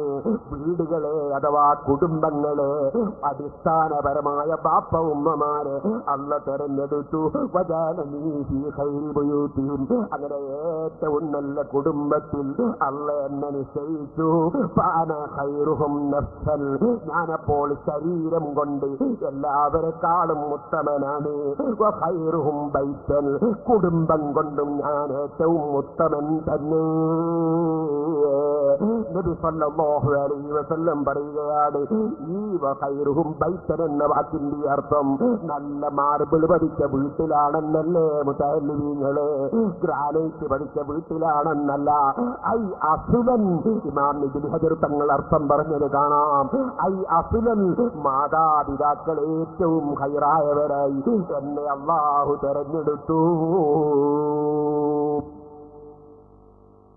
വീടുകളെ അഥവാ കുടുംബങ്ങളെ അടിസ്ഥാനപരമായ ബാപ്പ ഉമ്മമാരെ അല്ല തെരഞ്ഞെടുത്തു. വജഅലനീ ഫീ ഖൈരി ബുയൂത്തിഹിം. അങ്ങനെ ഏറ്റവും നല്ല കുടുംബത്തിൽ അല്ല എന്നെ നിശ്ചയിച്ചു. ഫഅന ഖൈറുഹും നഫ്സൻ. ഞാനപ്പോൾ ശരീരം കൊണ്ട് എല്ലാവരെക്കാളും ഉത്തമനാണ്. വഖൈറുഹും ബൈതൻ. കുടുംബം കൊണ്ടും ഞാൻ ഏറ്റവും ഉത്തമൻ തന്നെ. നബി സല്ലല്ലാഹു അലൈഹി വസല്ലം പറയുകയാണ്, ഈ വഖൈറുഹും ബൈതൻ എന്ന വാക്കിന്റെ അർത്ഥം നല്ല മാർബിൾ പതിച്ച വീട്ടിലാണെന്നല്ലേ മുതഅല്ലിമീങ്ങളെ. ഗ്രാനൈറ്റ് പതിച്ച വീട്ടിലാണെന്നല്ല. ഐ അസ്ലൻ. ഇമാം ഇബ്നു ഹജർ തങ്ങൾ അർത്ഥം പറഞ്ഞത് കാണാം. ഐ അസ്ലൻ, മാതാപിതാക്കൾ ഏറ്റവും ഖൈറായവരായി എന്നെ അല്ലാഹു തെരഞ്ഞെടുത്തു.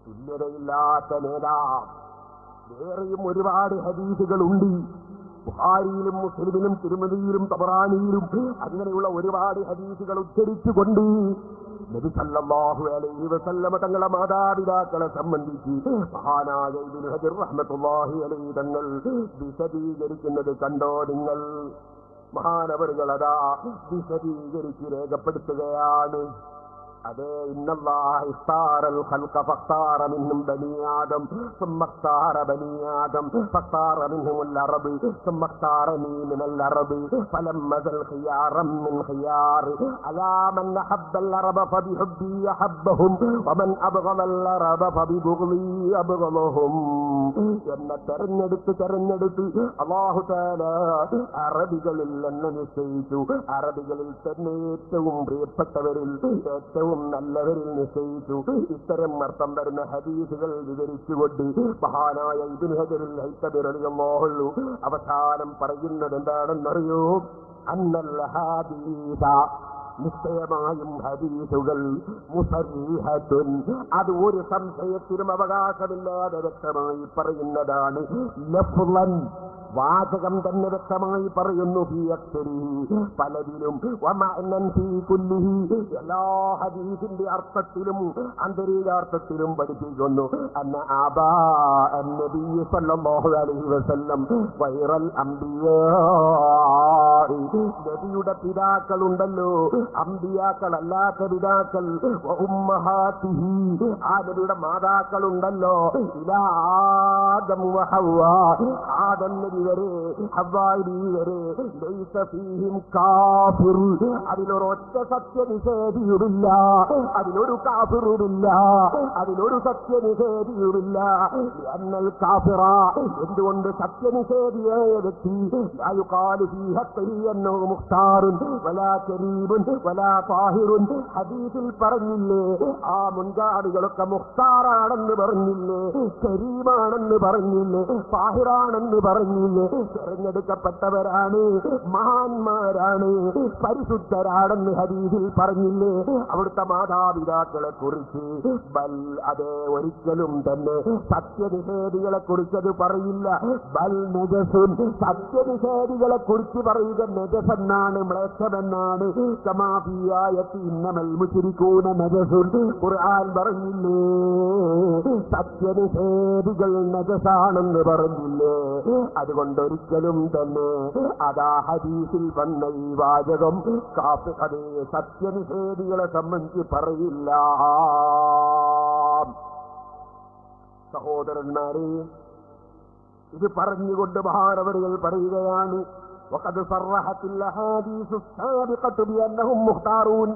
തുല്യതയില്ലാത്ത നേതാവ്. വേറെയും ഒരുപാട് ഹദീസുകളുണ്ട്. ബുഖാരിയിലും മുസ്ലിമിലും തിരുമദിയിലും തബറാനിയിലും അങ്ങനെയുള്ള ഒരുപാട് ഹദീസുകൾ ഉദ്ധരിച്ചുകൊണ്ട് നബി സല്ലല്ലാഹു അലൈഹി വസല്ലമ തങ്ങളുടെ മാതാപിതാക്കളെ സംബന്ധിച്ച് മഹാനായ ഇബ്നു ഹജർ റഹ്മത്തുള്ളാഹി അലൈഹി തങ്ങൾ വിശദീകരിക്കുന്നത് കണ്ടോ നിങ്ങൾ. മഹാനവറുകൾ അതാ വിശദീകരിച്ച് രേഖപ്പെടുത്തുകയാണ്. അതെ, ഇന്നല്ലാഹ ഇഖ്താറൽ ഖൽഖ ഫഖ്താറ മിൻഹും ബനീ ആദം സുമ്മ ഇഖ്താറ ബനീ ആദം ഫഖ്താറ മിൻഹുൽ അറബ് സുമ്മ ഇഖ്താറനീ മിനൽ അറബ് ഫലമ്മ സൽ ഖിയാറൻ മിൻ ഖിയാർ അലാ മൻ അഹബ്ബൽ അറബ ഫബിഹുബ്ബി അഹബ്ബഹും വമൻ അബ്ഗദൽ അറബ ഫബിബുഗ്ളി അബ്ഗദഹും. എന്നെ തെരഞ്ഞെടുത്ത് അല്ലാഹു തആല അറബികളിൽ എന്നെ നിശ്ചയിച്ചു. അറബികളിൽ തന്നെ ഏറ്റവും പ്രിയപ്പെട്ടവരിൽ ഏറ്റവും നല്ലവരിൽ നിശ്ചയിച്ചു. ഇത്തരം അർത്ഥം വരുന്ന ഹദീസുകൾ വിവരിച്ചുകൊണ്ട് മഹാനായ ഇബ്നു ഹജറുൽ ഹൈതമി റളിയല്ലാഹു അൻഹു അവസാനം പറയുന്നത് എന്താണെന്നറിയോ? അന്നൽ ഹദീസ, നിശ്ചയമായും ഹദീസുകൾ മുസർരിഹത്തുൻ, അത് ഒരു സംശയത്തിനും അവകാശമില്ലാതെ വ്യക്തമായി പറയുന്നതാണ്. ലഫ്ളൻ, വാചകം തന്നെ വ്യക്തമായി പറയുന്നു. ഫീ അക്സരിഹി, പലതിലും, വമഅനൻ ഫീ കുല്ലിഹി, എല്ലാ ഹദീസിന്റെ അർത്ഥത്തിലും ആന്തരികാർത്ഥത്തിലും പഠിപ്പിക്കുന്നു. അന്ന ആബാ നബി സല്ലല്ലാഹു അലൈഹി വസല്ലം ഖൈറൽ അംബിയാ, നബിയുടെ പിതാക്കളുണ്ടല്ലോ, അംബിയാക്കളല്ലാത്ത പിതാക്കൾ, ഉമ്മഹാതിഹി, ആ നബിയുടെ മാതാക്കളുണ്ടല്ലോ, ഇലാ ആദം വ ഹവ്വ, ആദം നബി വരെ ഹവ്വാ നബി വരെ, ലൈസ ഫീഹിം കാഫിർ, അതിലൊരൊറ്റ സത്യനിഷേധിയുമില്ല, അതിലൊരു കാഫിറുമില്ല, അതിലൊരു സത്യനിഷേധിയുമില്ല. അന്നൽ കാഫിറ, എന്തുകൊണ്ട് സത്യനിഷേധിയായ വ്യക്തി, ലാ യുഖാലു ഫീഹ തയ്യന്നഹു മുഖ്താറുൻ വലാ കരീബുൻ വലാ താഹിറുൻ, ഹദീസിൽ പറഞ്ഞില്ലേ, ആ മുൻഗാമികളൊക്കെ മുഖ്താറാണെന്ന് പറഞ്ഞില്ലേ, കരീമാണെന്ന് പറഞ്ഞില്ലേ, താഹിറാണെന്ന് പറഞ്ഞില്ലേ, തെരഞ്ഞെടുക്കപ്പെട്ടവരാണ്, മഹാന്മാരാണ്, പരിശുദ്ധരാണെന്ന് ഹദീസിൽ പറഞ്ഞില്ലേ. അവിടുത്തെ മാതാപിതാക്കളെ കുറിച്ച് ബൽ, അതെ, ഒരിക്കലും തന്നെ സത്യനിഷേധികളെ കുറിച്ചത് പറയില്ല. ബൽ നജസുൻ, സത്യനിഷേധികളെ കുറിച്ച് പറയുക നജസെന്നാണ്, മ്ലേച്ഛമെന്നാണ്. കമാഫിയായത്തി ഇന്നമൽ മുശ്രികൂന നജസുൻ, ഖുർആൻ പറഞ്ഞില്ലേ, സത്യനിഷേധികൾ നജസാണെന്ന് പറഞ്ഞില്ലേ. അതുകൊണ്ടൊരിക്കലും തന്നെ അതാ ഹദീസിൽ വന്ന ഈ വാചകം അതേ സത്യനിഷേധികളെ സംബന്ധിച്ച് പറയില്ല. സഹോദരന്മാരെ, ഇത് പറഞ്ഞുകൊണ്ട് മഹാനവറുകൾ പറയുകയാണ്, വഖദ് സറഹത്തിൽ അഹാദീസു സാബിഖത്തു ബിഅന്നഹും മുഖ്താറൂൻ,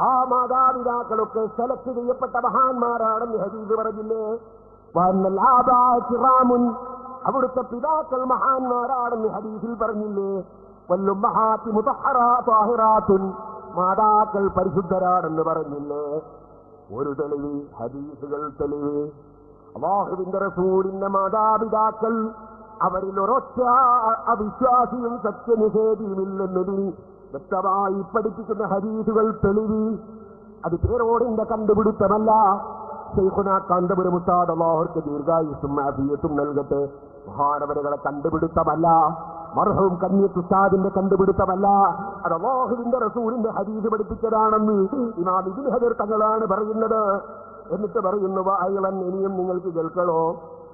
ആ മാതാപിതാക്കളൊക്കെ സെലക്ട് ചെയ്യപ്പെട്ട മഹാന്മാരാണെന്ന് ഹദീസ് പറഞ്ഞില്ലേ. വഅന്നൽ ആബാ കിറാമുൻ, അവിടുത്തെ പിതാക്കൾ മഹാന്മാരാണെന്ന് ഹദീസിൽ പറഞ്ഞില്ലേ. വല്ലുമ്മഹാത്തി മുതഹ്ഹറാത്തുൻ, മാതാക്കൾ പരിശുദ്ധരാണെന്ന് പറഞ്ഞില്ലേ. ഒരു തെളിവ്, ഹദീസുകൾ തെളിവ്. അല്ലാഹുവിന്റെ റസൂലിന്റെ മാതാപിതാക്കൾ, അവരിൽ ഒരൊറ്റ അവിശ്വാസിയും സത്യനിഷേധിയുമില്ലെന്നതിൽ വ്യക്തമായി പഠിപ്പിക്കുന്ന ഹദീസുകൾ തെളിവ്. അത് പേരോടിന്റെ കണ്ടുപിടുത്തമല്ല. ശൈഖുനാ കാന്തപുരം ഉസ്താദ്, അല്ലാഹുവിന്റെ ദീർഘായുസ്സും ആഫിയത്തും നൽകട്ടെ, മഹാനവരുകളെ കണ്ടുപിടുത്തമല്ല, മർഹൂം കന്യത്ത് ഉസ്താദിന്റെ കണ്ടുപിടുത്തമല്ല. അത് അല്ലാഹുവിന്റെ റസൂലിന്റെ ഹദീസ് പഠിപ്പിച്ചതാണെന്ന് ഇമാം ഇബ്നു ഹജർ തങ്ങളാണ് പറയുന്നത്. എന്നിട്ട് പറയുന്നു, വഅയ്ളൻ, ഇനിയും നിങ്ങൾക്ക് കേൾക്കണോ,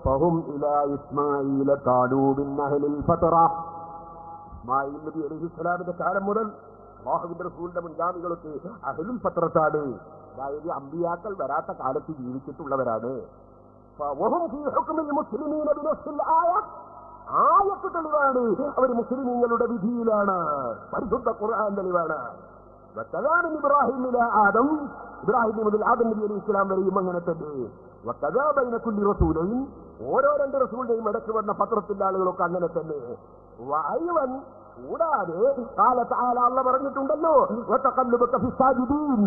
ഫഹും ഇലാ ഇസ്മാഈല ഖാലൂ മിൻ അഹ്ലിൽ ഫത്റ, ഇസ്മാഈൽ നബി അലൈഹിസ്സലാമിന്റെ കാലം മുതൽ അല്ലാഹുവിന്റെ റസൂലിന്റെ മുൻഗാമികളൊക്കെ അഹ്ലുൽ ഫത്രത്താണ്, അതായത് അമ്പിയാക്കൾ വരാത്ത കാലത്ത് ജീവിച്ചിട്ടുള്ളവരാണ്. വഹും ഫീ ഹുക്മിൽ മുസ്ലിമീന ബിനഫ്സിൽ ആയ, ആയത്ത് തെളിവാണ്, അവർ മുസ്ലിമീങ്ങളുടെ വിധിയിലാണ്, പരിശുദ്ധ ഖുർആൻ തെളിവാണ്. വകദാന ഇബ്രാഹിം ഇലാ ആദം, ഇബ്രാഹിം മുതൽ ആദം നബി അലൈഹി ഇസ്ലാം വരെയും അങ്ങനെ തന്നെ. വകദാ ബൈന കുല്ലി റസൂലൈൻ, ഓരോ രണ്ട് റസൂലിന്റെയും ഇടയ്ക്ക് വന്ന പത്രത്തിന്റെ ആളുകളൊക്കെ അങ്ങനെ തന്നെ. വഅയ്വൻ, കൂടാതെ അല്ലാഹു പറഞ്ഞിട്ടുണ്ടല്ലോ, വതഖല്ലുബക ഫിസ്സാജിദീൻ,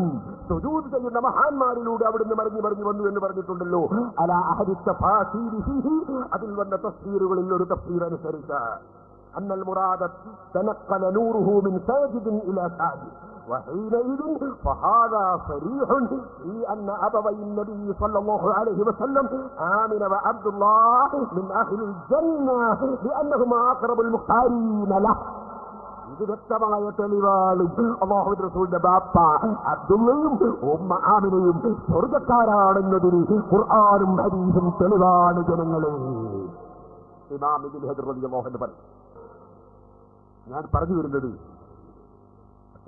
സുജൂദ് ചെയ്യുന്ന മഹാന്മാരിലൂടെ അവിടുന്ന് മറിഞ്ഞു വന്നു എന്ന് പറഞ്ഞിട്ടുണ്ടല്ലോ. അലാ അഹദി തഫാസീരി ഫീഹി, അതിൽ വന്ന തഫ്സീറുകളിൽ ഒരു തഫ്സീർ അനുസരിച്ച് അന്നൽ മുറാദ തനഖല നൂറുഹു മിൻ സാജിദിൻ ഇലാ സാജിദ്, وحينئذ فهذا صريح في أن أبوي النبي صلى الله عليه وسلم آمن وعبد الله من أهل الجنة لأنهما أقرب المختارين له. ഇത് വ്യക്തമായ തെളിവാണ്. അല്ലാഹുവിന്റെ റസൂലിന്റെ ബാപ്പ അബ്ദുള്ളയും ഉമ്മ ആമിനയും സ്വർഗ്ഗക്കാരാണെന്നതിന് ഖുർആനും ഹദീസും തെളിവാണ് ജനങ്ങളെ. ഇമാം ഇബ്നു ഹജർ റളിയല്ലാഹു അൻഹു പറഞ്ഞു, ഞാൻ പറഞ്ഞു വരുന്നത്,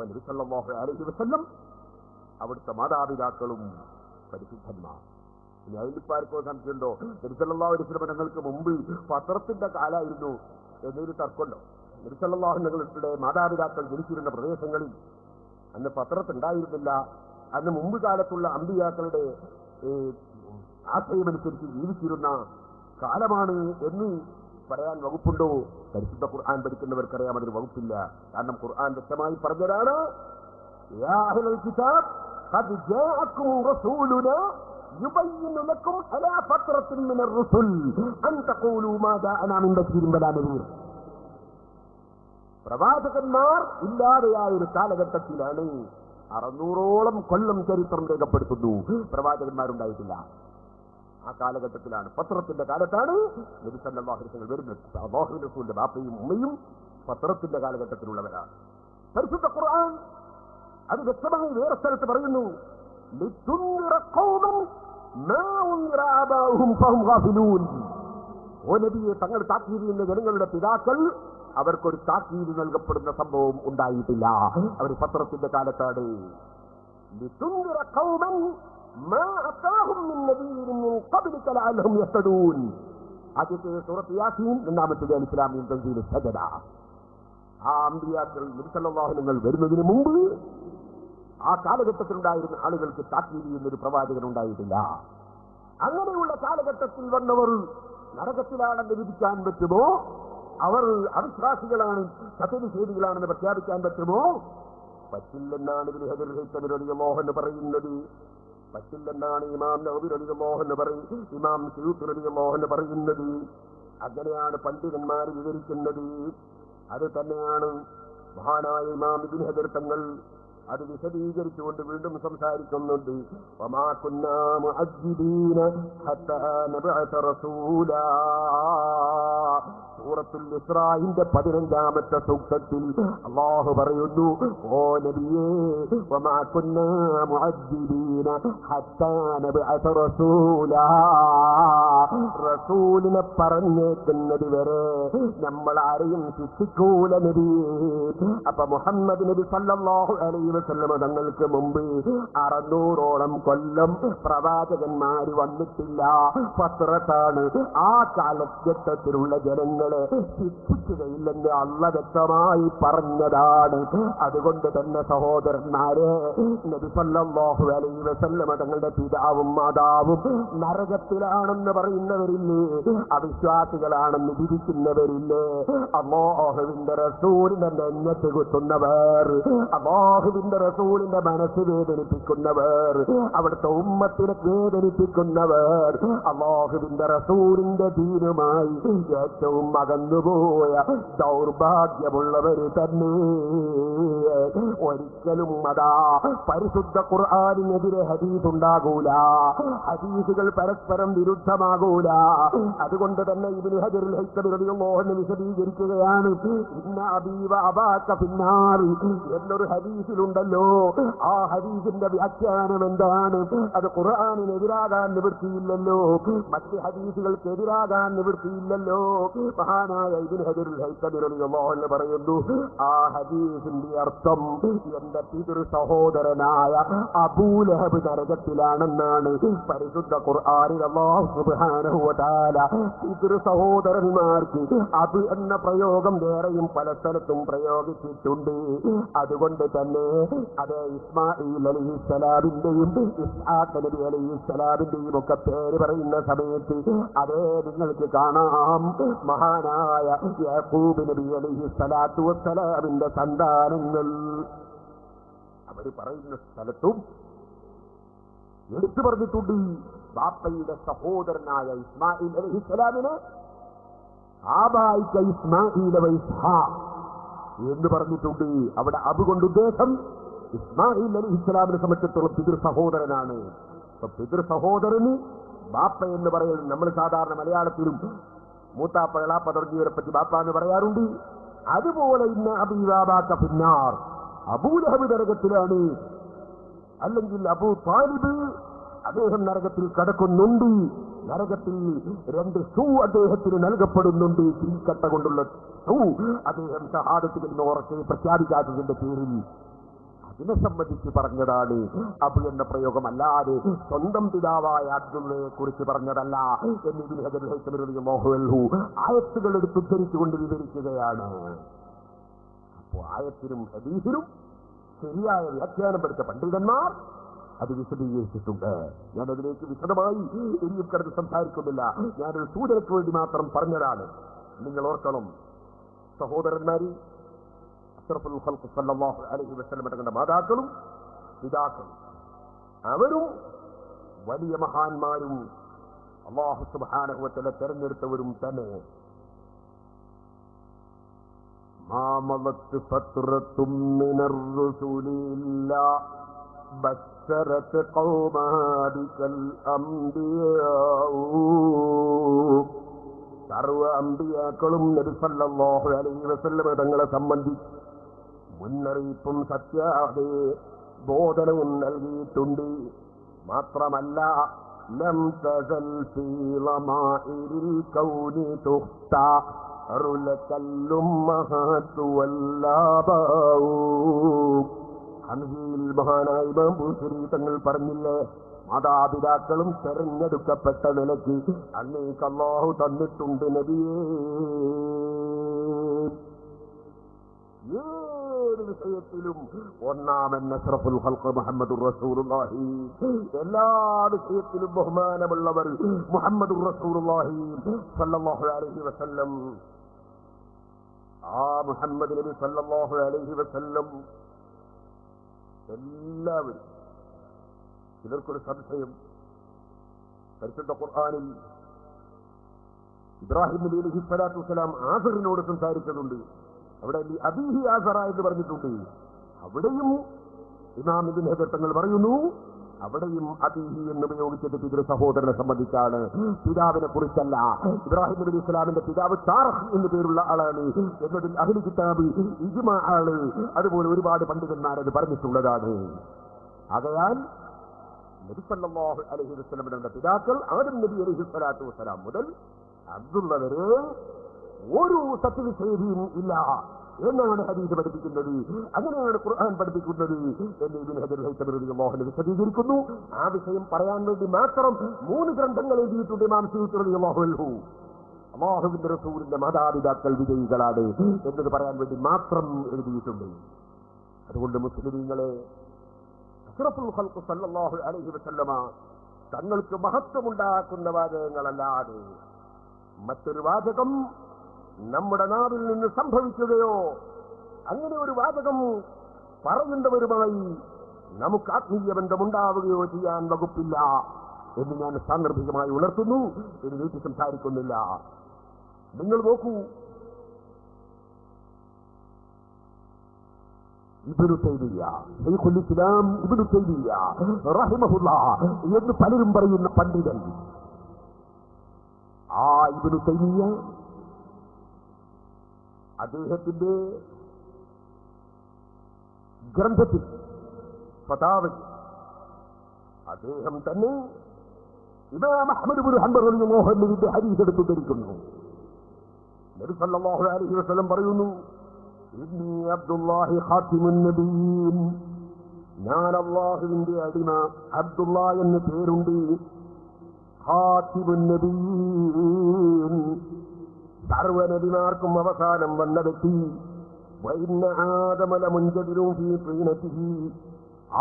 നബി സല്ലല്ലാഹു അലൈഹി വസല്ലം അവിടുത്തെ മാതാപിതാക്കളും പരിശുദ്ധന്മാർ. ഇനി അതിലിപ്പാർക്കോ സംശയമുണ്ടോ? നബി സല്ലല്ലാഹു അലൈഹി വസല്ലം തങ്ങൾക്ക് മുമ്പ് പത്രത്തിന്റെ കാലായിരുന്നു എന്നൊരു തർക്കമുണ്ടോ? നബി സല്ലല്ലാഹു അലൈഹി വസല്ലമയുടെ മാതാപിതാക്കൾ ജനിച്ചിരുന്ന പ്രദേശങ്ങളിൽ അന്ന് പത്രത്തുണ്ടായിരുന്നില്ല. അന്ന് മുമ്പ് കാലത്തുള്ള അമ്പിയാക്കളുടെ ആശയമനുസരിച്ച് ജീവിച്ചിരുന്ന കാലമാണ് എന്ന് പറയാൻ വകുപ്പുണ്ടോ? പരിശുദ്ധ ഖുർആൻ പഠിക്കുന്നവർക്കറിയാം അതിന് വകുപ്പില്ല. കാരണം ഖുർആൻ വ്യക്തമായി പറഞ്ഞതാണ്, യാ അഹ്ലൽ കിതാബ് ഖദ് ജാഅക്കും റസൂലുനാ യുബയ്യിനു ലക്കും അലാ ഫത്രത്തിൻ മിനർ റുസുൽ അൻ തഖൂലു മാ ജാഅനാ മിൻ ബശീരിൻ വലാ നദീർ. പ്രവാചകന്മാർ ഇല്ലാതെയായ ഒരു കാലഘട്ടത്തിലാണ്. 600ഓളം കൊല്ലം ചരിത്രം രേഖപ്പെടുത്തുന്നു പ്രവാചകന്മാരുണ്ടായിട്ടില്ല. ആ കാലഘട്ടത്തിലാണ്, പത്രത്തിന്റെ കാലത്താണ് നബി സല്ലല്ലാഹു അലൈഹി വസല്ലം വരുന്നത്. അല്ലാഹുവിന്റെ റസൂലിന്റെ ബാപ്പയും ഉമ്മയും പത്രത്തിന്റെ കാലഘട്ടത്തിലുള്ളവരാണ്. പരിശുദ്ധ ഖുർആൻ അത് വ്യക്തമായി വേറെ സ്ഥലത്ത് പറയുന്നു, ലിതുൻദിറ ഖൗമൻ മാ ഉൻദിറ ആബാഉഹും ഫഹും ഗാഫിലൂൻ. ഓ നബിയെ, തങ്ങൾ താക്കീത് ചെയ്യുന്ന ജനങ്ങളുടെ പിതാക്കൾ അവർക്കൊരു താക്കീത് നൽകപ്പെടുന്ന സംഭവം ഉണ്ടായിട്ടില്ല. അവർ പത്രത്തിന്റെ കാലത്താണ്. ലിതുൻദിറ ഖൗമൻ മാ അതാഹും മിൻ നബിയ്യിൻ മിൻ ഖബ്ലിക ലഅല്ലഹും യഹ്തദൂൻ. ആദ്യത്തെ സൂറത്ത് യാസീൻ, രണ്ടാമത്തേത് അൽ ഇസ്ലാമിൻ തൻസീൽ സജദ. ആ അമ്പിയാക്കൾ നബി സല്ലല്ലാഹു അലൈഹി വസല്ലം വരുന്നതിന് മുമ്പ് ആ കാലഘട്ടത്തിലുണ്ടായിരുന്ന ആളുകൾക്ക് താക്കീത് ചെയ്യുന്നൊരു പ്രവാചകൻ ഉണ്ടായിട്ടില്ല. അങ്ങനെയുള്ള കാലഘട്ടത്തിൽ വന്നവർ നരകത്തിലാണെന്ന് വിധിക്കാൻ പറ്റുമോ? അവർ അവിശ്വാസികളാണ്, സത്യനിഷേധികളാണെന്ന് പ്രഖ്യാപിക്കാൻ പറ്റുമോ? പറ്റില്ലെന്നാണ് ഇബ്നു ഹജർ ഹൈതമി റളിയല്ലാഹു അൻഹു പറയുന്നത്. പറ്റില്ലെന്നാണ് ഇമാം നവവി റളിയല്ലാഹു അൻഹു പറയുന്നത്, ഇമാം സുയൂത്തി റളിയല്ലാഹു അൻഹു പറയുന്നത്. അങ്ങനെയാണ് പണ്ഡിതന്മാർ വിവരിക്കുന്നത്. അത് തന്നെയാണ് മഹാനായ ഇമാം ഇബ്നു ഹജർ തങ്ങൾ അത് വിശദീകരിച്ചുകൊണ്ട് വീണ്ടും സംസാരിക്കുന്നുണ്ട്. വമാ കുന്നാ മുഅജ്ജിബീന ഹത്താ നബഅസ റസൂലാ. സൂറത്തുൽ ഇസ്രാഇന്റെ 15ാമത്തെ സൂക്തത്തിൽ അല്ലാഹു പറയുന്നു, ഓ നബിയേ, വമാ കുന്നാ മുഅജ്ജിബീന ഹത്താ നബഅസ റസൂലാ. റസൂലിനെ പറഞ്ഞേക്കുന്നത് വരെ നമ്മൾ ആരെയും ശിക്ഷിക്കൂല നബിയേ. അപ്പൊ മുഹമ്മദ് നബി സല്ലല്ലാഹു അലൈഹി വസല്ലം തങ്ങൾക്ക് മുമ്പ് 600ഓളം കൊല്ലം പ്രവാചകന്മാര് വന്നിട്ടില്ല. പത്രത്താണ്. ആ കാലഘട്ടത്തിലുള്ള ജനങ്ങളെ ശിക്ഷിക്കുകയില്ലെന്ന് അല്ലാഹു വ്യക്തമായി പറഞ്ഞതാണ്. അതുകൊണ്ട് തന്നെ സഹോദരന്മാരെ, നബി സല്ലല്ലാഹു അലൈഹി വസല്ലം തങ്ങളുടെ പിതാവും മാതാവും നരകത്തിലാണെന്ന് പറയുന്നവരില്ലേ, അവിശ്വാസികളാണെന്ന് വിധിക്കുന്നവരില്ലേ, അല്ലാഹുവിന്റെ റസൂലിനെ നെഞ്ഞത്ത് കുത്തുന്നവർ, അല്ലാഹുവിന്റെ റസൂലിന്റെ മനസ്സ് വേദനിപ്പിക്കുന്നവർ, അവിടുത്തെ ഉമ്മത്തിനെ വേദനിപ്പിക്കുന്നവർ, അല്ലാഹുവിന്റെ റസൂലിന്റെ ദീനുമായി ഏറ്റവും അകന്നുപോയ ദൗർഭാഗ്യമുള്ളവർ തന്നെ. ഒരിക്കലും അതാ പരിശുദ്ധ ഖുർആനിനെതിരെ ഹദീസ് ഉണ്ടാകൂല, ഹദീസുകൾ പരസ്പരം വിരുദ്ധമാകൂല. അതുകൊണ്ട് തന്നെ ഇബ്നു ഹജറുൽ ഹൈതമി റളിയല്ലാഹു അൻഹു വിശദീകരിക്കുകയാണ്, ഇന്ന അബീ വ അബാക ഫിന്നാർ എന്നൊരു ഹദീസിലുണ്ടല്ലോ. ആ ഹദീസിന്റെ വ്യാഖ്യാനം എന്താണ്? അത് ഖുർആനിനെതിരാകാൻ നിവൃത്തിയില്ലല്ലോ, മറ്റ് ഹദീസുകൾക്ക് എതിരാകാൻ നിവൃത്തിയില്ലല്ലോ. മഹാനായ ഇബ്നു ഹജറുൽ ഹൈതമി റളിയല്ലാഹു അൻഹു പറയുന്നു, ആ ഹദീസിന്റെ അർത്ഥം എന്റെ പിതൃ സഹോദരനായ അബൂലഹബ് നരകത്തിലാണെന്നാണ്. പരിശുദ്ധ ഖുർആനിൽ അല്ലാഹു സുബ്ഹാനഹു വ തആല പിതൃ സഹോദരന്മാർക്ക് അത് എന്ന പ്രയോഗം വേറെയും പല സ്ഥലത്തും പ്രയോഗിച്ചിട്ടുണ്ട്. അതുകൊണ്ട് തന്നെ അത് ഇസ്മാഈൽ അലൈഹിസ്സലാമിന്റെയും ഇസ്ഹാഖ് നബി അലൈഹിസ്സലാമിന്റെയും ഒക്കെ പേര് പറയുന്ന സമയത്ത് അതേ നിങ്ങൾക്ക് കാണാം, മഹാനായ യാഖൂബ് നബി അലൈഹിസ്സലാത്തു വസ്സലാമിന്റെ സന്താനങ്ങൾ അവർ പറയുന്ന സ്ഥലത്തും എടുത്തു പറഞ്ഞിട്ടുണ്ട്, ബാപ്പയുടെ സഹോദരനായ ഇസ്മാഈൽ അലൈഹിസ്സലാമിന് ആബായിക ഇസ്മാഈൽ വ ഇസ്ഹാഖ് എന്ന് പറഞ്ഞിട്ടുണ്ട്. അവിടെ അതുകൊണ്ട് ഉദ്ദേശം ഇസ്മാഈൽ അലൈഹിസ്സലാമിനെ സംബന്ധിച്ചിടത്തോളം പിതൃ സഹോദരനാണ്. അപ്പൊ പിതൃ സഹോദരന് ബാപ്പ എന്ന് പറയുന്നത് നമ്മൾ സാധാരണ മലയാളത്തിലും മൂത്താപ്പ എളാപ്പ തുടങ്ങിയവരെ പറ്റി ബാപ്പ എന്ന് പറയാറുണ്ട്. അതുപോലെ ഇന്ന് അബീബാബാക്ക പിന്നാർ, അബൂലഹബ് നരകത്തിലാണ്, അല്ലെങ്കിൽ അബൂ താലിബ് അദ്ദേഹം നരകത്തിൽ കടക്കുന്നുണ്ട്. നരകത്തിൽ 2 ഷൂ അദ്ദേഹത്തിന് നൽകപ്പെടുന്നുണ്ട്, തീക്കട്ട കൊണ്ടുള്ള ഷൂ. അദ്ദേഹം ഷഹാദത്ത് എന്ന് ഉറക്കെ പ്രഖ്യാപിക്കാത്തതിന്റെ പേരിൽ ഇതിനെ സംബന്ധിച്ച് പറഞ്ഞതാണ്. അബു എന്ന പ്രയോഗം അല്ലാതെ സ്വന്തം പിതാവായ അബ്ദുള്ളയെ കുറിച്ച് പറഞ്ഞതല്ല എന്ന് ഇബ്നു ഹജർ റളിയല്ലാഹു അൻഹു ആയത്തുകൾ എടുത്ത് ഉദ്ധരിച്ചുകൊണ്ട് വിവരിക്കുകയാണ്. അപ്പോൾ ആയത്തിനും ഹദീസിനും ശരിയായ വ്യാഖ്യാനം പഠിച്ച പണ്ഡിതന്മാർ അത് വിശദീകരിച്ചിട്ടുണ്ട്. ഞാനതിലേക്ക് വിശദമായി ഇനിയും കിടന്ന് സംസാരിക്കുന്നില്ല. ഞാനൊരു സൂചനയ്ക്ക് വേണ്ടി മാത്രം പറഞ്ഞതാണ്. നിങ്ങൾ ഓർക്കണം, സഹോദരന്മാര്, അഷ്റഫുൽ ഖൽഖ് സല്ലല്ലാഹു അലൈഹി വസല്ലം തങ്ങളുടെ മാതാക്കളും പിതാക്കളും അവരും വലിയ മഹാന്മാരും അല്ലാഹു സുബ്ഹാനഹു വ തആല തെരഞ്ഞെടുത്തവരും തന്നെ. മാമലത്ത് ഫത്രത്തും മിനർ റസൂലില്ലാ ബശറത്ത് ഖൗമാദികൽ അംബിയാഉ. സർവ അംബിയാക്കളും നബി സല്ലല്ലാഹു അലൈഹി വസല്ലം തങ്ങളെ സംബന്ധിച്ച് മുന്നറിയിപ്പും സത്യാദേ ബോധനവും നൽകിയിട്ടുണ്ട്. മാത്രമല്ല, ലം തസൽ ഫീ ലമാഇരിൽ കൗനി തുഖ്തഅറു ലകല്ലുമ്മഹാതു വല്ലാബാഉ. ഹംസിൽ മഹാനായ ഇമാം ബുഖാരി തങ്ങൾ പറഞ്ഞില്ലേ, മാതാപിതാക്കളും തെരഞ്ഞെടുക്കപ്പെട്ട നിലയ്ക്ക് അങ്ങേക്ക് അല്ലാഹു തന്നിട്ടുണ്ട് നബിയേ. ഏത് വിഷയത്തിലും ഒന്നാമെന്ന അഷ്റഫുൽ ഖൽഖ് മുഹമ്മദുർ റസൂലുള്ളാഹി. എല്ലാ വിഷയത്തിലും ബഹുമാനമുള്ളവർ മുഹമ്മദുർ റസൂലുള്ളാഹി സല്ലല്ലാഹു അലൈഹി വസല്ലം. ആ മുഹമ്മദ് നബി സല്ലല്ലാഹു അലൈഹി വസല്ലം എല്ലാവരും. ചിലർക്കൊരു സംശയം, പരിശുദ്ധ ഖുർആനിൽ ഇബ്രാഹിം നബി അലൈഹി സ്വലാത്തു വസ്സലാം ആസറിനോട് സംസാരിച്ചതുണ്ട്. അവിടെ അബീഹി ആസറ എന്ന് പറഞ്ഞിട്ടുണ്ട്. അവിടെയും ഇമാം ഇബ്നു ഹജർ തങ്ങൾ പറയുന്നു, അവിടെയും അബീഹി എന്ന് ഉപയോഗിച്ചത് പിതൃ സഹോദരനെ സംബന്ധിച്ചാണ്, പിതാവിനെ കുറിച്ചല്ല. ഇബ്രാഹിം നബി അലൈഹി സ്വലാമിന്റെ പിതാവ് താറഹ് എന്ന് പേരുള്ള ആളാണ് എന്നതിൽ അഹ്ലു കിതാബ് ഇജ്മാ ആണ്. അതുപോലെ ഒരുപാട് പണ്ഡിതന്മാരത് പറഞ്ഞിട്ടുള്ളതാണ്. ആകയാൽ നബി സല്ലല്ലാഹു അലൈഹി വസല്ലമയുടെ പിതാക്കൾ ആദം നബി അലൈഹി സ്വലാത്തു വസ്സലാം മുതൽ അബ്ദുള്ള വരെ ഒരു സത്യനിഷേധിയും ഇല്ല എന്നാണ് ഹദീസ് പഠിപ്പിക്കുന്നത്. അങ്ങനെയാണ് ഖുർആൻ പഠിപ്പിക്കുന്നത് എന്ന് ഇബ്നു ഹജർ റളിയല്ലാഹു വിശദീകരിക്കുന്നു. ആ വിഷയം പറയാൻ വേണ്ടി മാത്രം 3 ഗ്രന്ഥങ്ങൾ എഴുതിയിട്ടുണ്ട് ഇമാം സയൂത്തി റളിയല്ലാഹു അൻഹു. അല്ലാഹുവിന്റെ റസൂലിന്റെ മാതാപിതാക്കൾ വിജയികളാണ് എന്നത് പറയാൻ വേണ്ടി മാത്രം എഴുതിയിട്ടുണ്ട്. അതുകൊണ്ട് മുസ്ലിമീങ്ങളെ, അഷ്റഫുൽ ഖൽഖ് സല്ലല്ലാഹു അലൈഹി വസല്ലമ തങ്ങൾക്ക് മഹത്വമുണ്ടാക്കുന്ന വാചകങ്ങളല്ലാതെ മറ്റൊരു വാചകം നമ്മുടെ നാവിൽ നിന്ന് സംഭവിക്കുകയോ അങ്ങനെ ഒരു വാചകം പറയുന്നവരുമായി നമുക്ക് ആത്മീയ ബന്ധമുണ്ടാവുകയോ ചെയ്യാൻ വകുപ്പില്ല എന്ന് ഞാൻ സാന്ദർഭികമായി ഉണർത്തുന്നു. ഇത് വീട്ടിൽ സംസാരിക്കുന്നില്ല. നിങ്ങൾ നോക്കൂ, ഇബ്നു തൈമിയ്യ, ശൈഖുൽ ഇസ്ലാം ഇബ്നു തൈമിയ്യ റഹിമഹുല്ലാഹ് എന്ന് പലരും പറയുന്ന പണ്ഡിതൻ, ആ ഇബ്നു തൈമിയ്യ അദ്ദേഹത്തിന്റെ ഗ്രന്ഥത്തിൽ ഫതാവ അദ്ദേഹം തന്നെ ഇമാം അഹ്മദ് ഇബ്നു ഹംബൽ റളിയല്ലാഹു അൻഹുവിന്റെ ഹദീസ് എടുത്തു ധരിക്കുന്നു. നബി സല്ലല്ലാഹു അലൈഹി വസല്ലം പറയുന്നു, ഇന്നി അബ്ദുല്ലാഹി ഖാതിമുൻ നബിയ്യീൻ, ഞാൻ അല്ലാഹുവിന്റെ അടിമ അബ്ദുള്ള എന്ന് പേരുണ്ട്. ഖാതിമുൻ നബിയ്യീൻ, സർവ്വ നബിമാർക്കും അവസാനം വന്ന വ്യക്തി. വഇന്ന ആദമ ലമുൻജദിലുൻ ഫീ തീനതിഹി,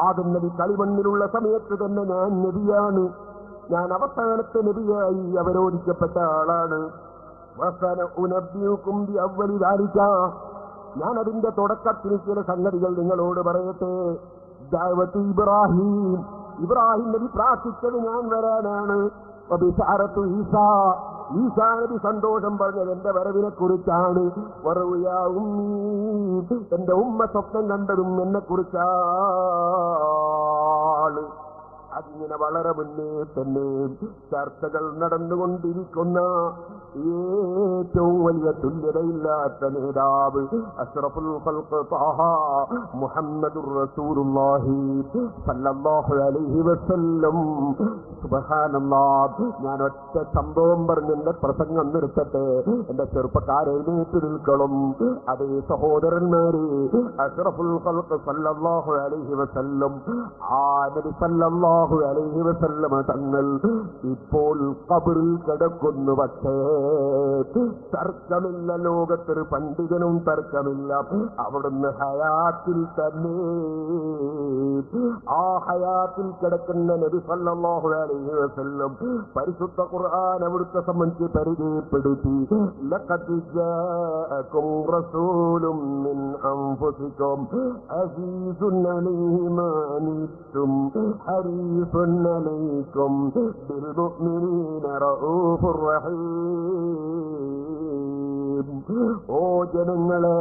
ആദം നബി കളിമണ്ണിലുള്ള സമയത്ത് തന്നെ ഞാൻ നബിയാണ്. ഞാൻ അവസാനത്തെ നബിയായി അവരോധിക്കപ്പെട്ട ആളാണ്. വസനഉനബ്ബിഉകും ബിഅവ്വലി ദാലിക, ഞാൻ അതിന്റെ തുടക്കത്തിൽ ചില സംഗതികൾ നിങ്ങളോട് പറയട്ടെ. ദഅവത്തു ഇബ്രാഹിം, ഇബ്രാഹിം നബി പ്രാർത്ഥിച്ചത് ഞാൻ വരാനാണ്. വബിശഅറത്തു ഈസാ, ഈസാ നബി സന്തോഷം പറഞ്ഞത് എന്റെ വരവിനെ കുറിച്ചാണ്. വറവിയാ ഉമ്മീ, എന്റെ ഉമ്മ സ്വപ്നം കണ്ടതും എന്നെ കുറിച്ചാണ്. അതിങ്ങനെ വളരെ മുന്നേ തന്നെ ചർച്ചകൾ നടന്നുകൊണ്ടിരിക്കുന്ന ഏറ്റവും വലിയ തുല്യതയില്ലാത്ത നേതാവ് അഷ്റഫുൽ ഖൽഖ് ത്വാഹ മുഹമ്മദുർ റസൂലുള്ളാഹി സല്ലല്ലാഹു അലൈഹി വസല്ലം സുബ്ഹാനല്ലാഹ്. ഞാൻ ഒറ്റ സംഭവം പറഞ്ഞ് എന്റെ പ്രസംഗം നിർത്തട്ടെ. എന്റെ ചെറുപ്പക്കാരെ എഴുന്നേറ്റ് നിൽക്കണം. അതേ സഹോദരന്മാരെ, അഷ്റഫുൽ ഖൽഖ് സല്ലല്ലാഹു അലൈഹി വസല്ലം, ആ നബി സല്ലല്ലാഹു അലൈഹി വസല്ലം തങ്ങൾ ഇപ്പോൾ ഖബറിൽ കിടക്കുന്നു. പക്ഷേ തർക്കമില്ല, ലോകത്തൊരു പണ്ഡിതനും തർക്കമില്ല, അവിടുന്ന് ഹയാത്തിൽ തന്നെ, ആ ഹയാത്തിൽ കിടക്കുന്ന നബി സല്ലല്ലാഹു അലൈഹി വസല്ലം പരിശുദ്ധ ഖുർആൻ അവിടുത്തെ സംബന്ധിച്ച് പരിചയപ്പെടുത്തി. ലഖദ് ജാഅകും റസൂലും മിൻ അൻഫുസികും അസീസുൻ അലൈഹി മാ അനിത്തും ഹരീസുൻ അലൈക്കും ബിൽ മുഅ്മിനീന റഊഫുർ റഹീം. ഓ ജനങ്ങളെ,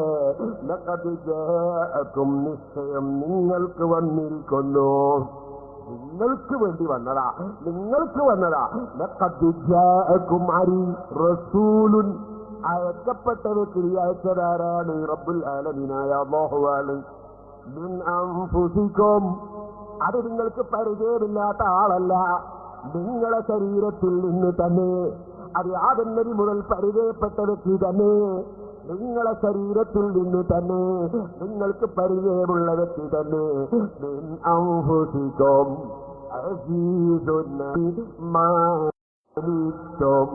ലഖദ് ജാഅകും, നിശ്ചയം നിങ്ങൾക്ക് വന്നിരിക്കുന്നു, നിങ്ങൾക്ക് വേണ്ടി വന്നതാ, നിങ്ങൾക്ക് വന്നതാ. ലഖദ് ജാഅകും അരി റസൂലുൻ, അയക്കപ്പെട്ടത് അയച്ചതാരാണ്? റബ്ബുൽ ആലമീനായ അല്ലാഹുവാണ്. മിൻ അൻഫുസികും, അത് നിങ്ങൾക്ക് പരിചയമില്ലാത്ത ആളല്ല, നിങ്ങളെ ശരീരത്തിൽ നിന്ന് തന്നെ, അത് ആദം നബി മുതൽ പരിചയപ്പെട്ട വ്യക്തി തന്നെ, നിങ്ങളെ ശരീരത്തിൽ നിന്ന് തന്നെ, നിങ്ങൾക്ക് പരിചയമുള്ള വ്യക്തി തന്നെ. മിൻ അൻഫുസികും അസീസുൻ മാ അനിത്തും,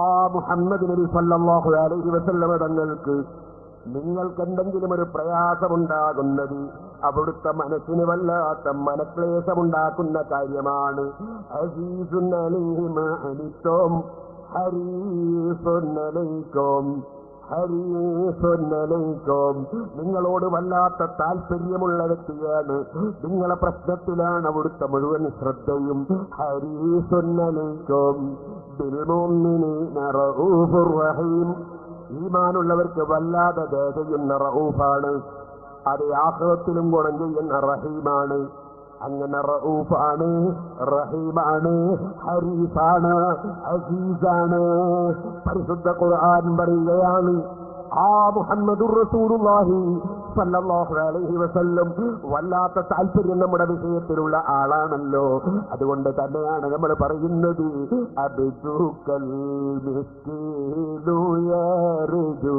ആ മുഹമ്മദ് നബി സല്ലല്ലാഹു അലൈഹി വസല്ലം തങ്ങൾക്ക് നിങ്ങൾക്ക് എന്തെങ്കിലും ഒരു പ്രയാസമുണ്ടാകുന്നത് അവിടുത്തെ മനസ്സിന് വല്ലാത്ത മനക്ലേശമുണ്ടാക്കുന്ന കാര്യമാണ്. അസീസുൻ അലൈഹി മാ അനിത്തും ഹരീസുൻ അലൈക്കും, ഹരീസുൻ അലൈക്കും, നിങ്ങളോട് വല്ലാത്ത താല്പര്യമുള്ള വ്യക്തിയാണ്, നിങ്ങളെ പ്രശ്നത്തിലാണ് അവിടുത്തെ മുഴുവൻ ശ്രദ്ധയും. ഹരീസുൻ അലൈക്കും ബിൽ മുഅ്മിനീന റഊഫുർ റഹീം, ഈമാനുള്ളവർക്ക് വല്ലാതെ ദയ റഊഫാണ്, അത് ആഖിറത്തിലും ഗുണം ചെയ്യുന്ന റഹീമാണ്. അങ്ങനെ റഊഫാണ്, റഹീമാണ്, ഹരീസാണ്, അസീസാണ്. പരിശുദ്ധ ഖുർആൻ പറയുകയാണ്, ആ മുഹമ്മദുർ റസൂലുള്ളാഹി സല്ലല്ലാഹു അലൈഹി വസല്ലം വല്ലാത്ത താല്പര്യം നമ്മുടെ വിഷയത്തിലുള്ള ആളാണല്ലോ. അതുകൊണ്ട് തന്നെയാണ് നമ്മൾ പറയുന്നത്, അബ്ദുക്കൽ മിസ്കീനു യർജു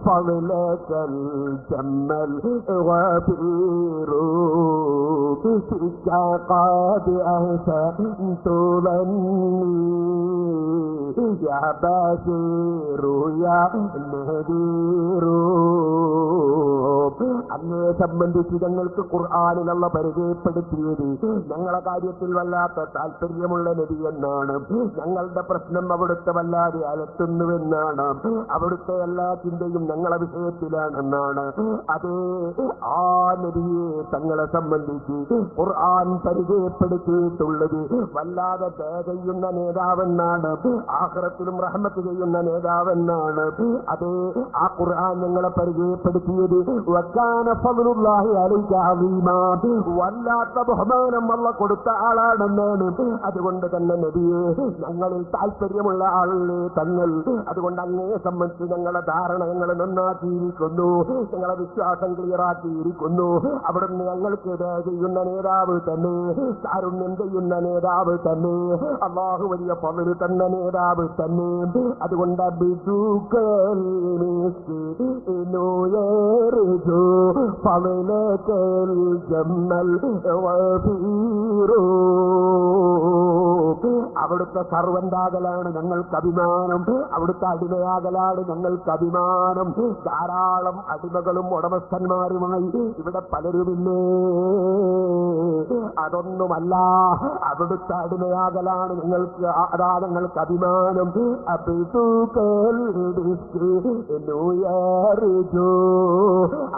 ഫളകൽ ജമ്മൽ വബീറു ഖാദി അഹസൻതു ലന്നി യാ ബശീറു യാ നദീറു. അങ്ങയെ സംബന്ധിച്ച് ഞങ്ങൾക്ക് ഖുർആനിലുള്ള പരിചയപ്പെടുത്തിയത് ഞങ്ങളെ കാര്യത്തിൽ വല്ലാത്ത താല്പര്യമുള്ള നബി എന്നാണ്. ഞങ്ങളുടെ പ്രശ്നം അവിടുത്തെ വല്ലാതെ അലട്ടുന്നുവെന്നാണ്. അവിടുത്തെ എല്ലാ ചിന്തയും ഞങ്ങളെ വിഷയത്തിലാണെന്നാണ്. അത് ആ നബിയെ തങ്ങളെ സംബന്ധിച്ച് ഖുർആൻ പരിചയപ്പെടുത്തിയിട്ടുള്ളത് വല്ലാതെ ദയ ചെയ്യുന്ന നേതാവെന്നാണ്, ആഖിറത്തിലും റഹ്മത്ത് ചെയ്യുന്ന നേതാവെന്നാണ്. അത് ആ ഖുർആൻ ഞങ്ങളെ പരിചയപ്പെടുത്തിയത് വകാന ഫദ്ലുല്ലാഹി അലൈക അസീമാ, വല്ലാത്ത ബഹുമാനം അല്ലാഹു കൊടുത്ത ആളാണെന്നാണ്. അതുകൊണ്ട് തന്നെ നബിയെ ഞങ്ങളിൽ താല്പര്യമുള്ള ആളല്ലേ തങ്ങൾ. അതുകൊണ്ട് അങ്ങയെ സംബന്ധിച്ച് ഞങ്ങളുടെ ധാരണ ഞങ്ങൾ നന്നാക്കിയിരിക്കുന്നു, ഞങ്ങളെ വിശ്വാസം ക്ലിയറാക്കിയിരിക്കുന്നു. അവിടുന്ന് ഞങ്ങൾക്ക് ചെയ്യുന്ന നേതാവ് തന്നെ, കാരുണ്യം ചെയ്യുന്ന നേതാവ് തന്നെ, അല്ലാഹു വലിയ ഫദ്ല് തന്ന നേതാവ് തന്നെ. അതുകൊണ്ട് ബിദുക്കൽ മിസ്കീനു യർജു ഫളകൽ ജമ്മൽ വബീറു. അവിടുത്തെ സർവന്റാകലാണ് ഞങ്ങൾക്ക് അഭിമാനം, അവിടുത്തെ അടിമയാകലാണ് ഞങ്ങൾക്ക് അഭിമാനം. ധാരാളം അടിമകളും ഉടമസ്ഥന്മാരുമായി ഇവിടെ പലരുമില്ലേ, അതൊന്നുമല്ല, അവിടുത്തെ അടിമയാകലാണ് ഞങ്ങൾക്ക്, അതാ ഞങ്ങൾക്ക് അഭിമാനം.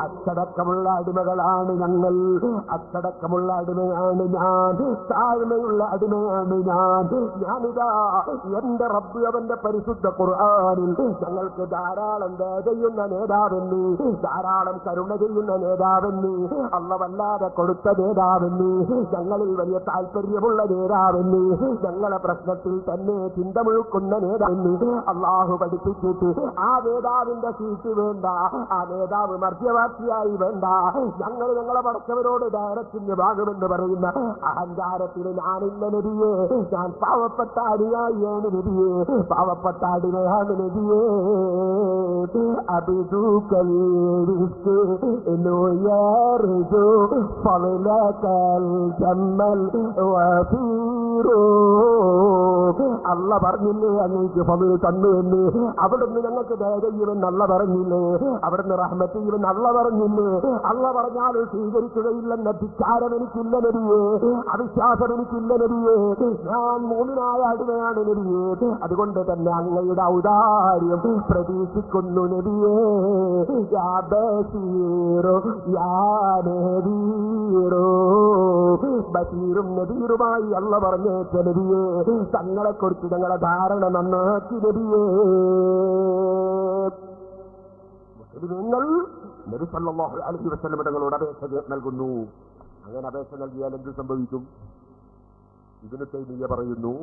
അച്ചടക്കമുള്ള അടിമകളാണ് ഞങ്ങൾ, അച്ചടക്കമുള്ള അടിമയാണ് ഞാൻ, താഴ്മയുള്ള അടിമയാണ് ഞാൻ. ഞാനിതാ എന്റെ റബ്ബ് അവന്റെ പരിശുദ്ധ ഖുർആനിൽ ഞങ്ങൾക്ക് ധാരാളം ചെയ്യുന്ന നേതാവെന്ന്, ധാരാളം കരുണ ചെയ്യുന്ന നേതാവെന്ന്, അള്ള വല്ലാതെ കൊടുത്ത നേതാവെന്ന്, ഞങ്ങളിൽ വലിയ താല്പര്യമുള്ള നേതാവെന്ന്, ഞങ്ങളെ പ്രശ്നത്തിൽ തന്നെ ചിന്ത മുഴുക്കുന്ന നേതാവെന്ന് അള്ളാഹു പഠിപ്പിച്ചിട്ട് ആ നേതാവിന്റെ സീറ്റ് വേണ്ട, ആ നേതാവ് മധ്യവാസിയായി വേണ്ട, ഞങ്ങളെ പടച്ചവരോട് ഡയറക്റ്റിന് ഭാഗമെന്ന് പറയുന്ന അഹങ്കാരത്തിൽ ഞാനില്ല നബിയേ, ഞാൻ പാവപ്പെട്ട അടിയായിയാണ് നബിയേ, പാവപ്പെട്ട അടിമയാണ് നബിയേ. അബിദുക്കൽ അള്ള പറഞ്ഞില്ലേ അങ്ങേക്ക് ഫളിൽ തന്നു എന്ന്, അവിടുന്ന് ഞങ്ങൾക്ക് ദയചെയ്യുമെന്ന് അള്ള പറഞ്ഞില്ലേ, അവിടുന്ന് റഹ്മത്ത് ചെയ്യുമെന്ന് അള്ള പറഞ്ഞില്ലേ. അള്ള പറഞ്ഞാൽ സ്വീകരിക്കുകയില്ലെന്ന ധിക്കാരം എനിക്കില്ല നബിയേ, അവിശ്വാസം എനിക്കില്ല നബിയേ, ഞാൻ മൂന്നിനായ അടിമയാണ് നബിയേ. അതുകൊണ്ട് തന്നെ അങ്ങയുടെ ഔദാര്യം പ്രതീക്ഷിക്കുന്നു നബിയേ. യാ ബശീറോ യാ നദീറോ, ബശീറും നദീറുമായി അള്ള പറഞ്ഞേച്ച നബിയേ, തങ്ങളെക്കുറിച്ച് ഞങ്ങളെ ധാരണ നന്നാക്കി നബിയേ. മുസ്ലിമീങ്ങൾ നബി സല്ലല്ലാഹു അലൈഹി വസല്ലം തങ്ങളോട് അപേക്ഷ നൽകുന്നു. അങ്ങനെ അപേക്ഷ നൽകിയാൽ എന്ത് സംഭവിക്കും? ഇബ്നു തൈമിയ്യ പറയുന്നു,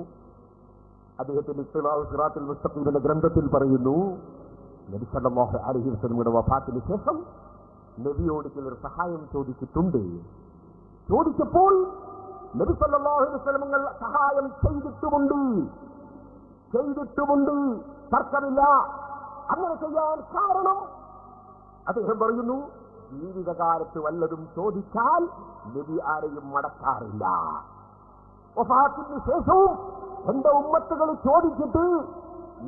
അദ്ദേഹത്തിന്റെ സിറാത്തുൽ മുസ്തഖീം എന്ന ഗ്രന്ഥത്തിൽ പറയുന്നു, നബി സല്ലല്ലാഹു അലൈഹി വസല്ലമയുടെ വഫാത്തിന് ശേഷം നബിയോട് ചിലർ സഹായം ചോദിച്ചിട്ടുണ്ട്. ചോദിച്ചപ്പോൾ നബി സല്ലല്ലാഹു അലൈഹി വസല്ലം സഹായം ചെയ്തിട്ടുമുണ്ട്, തർക്കമില്ല. അങ്ങനെ ചെയ്യാൻ കാരണം അദ്ദേഹം പറയുന്നു, ജീവിതകാലത്ത് വല്ലതും ചോദിച്ചാൽ നബി ആരെയും മടക്കാറില്ല. വഫാത്തിന് ശേഷവും എന്റെ ഉമ്മത്തുകൾ ചോദിച്ചിട്ട്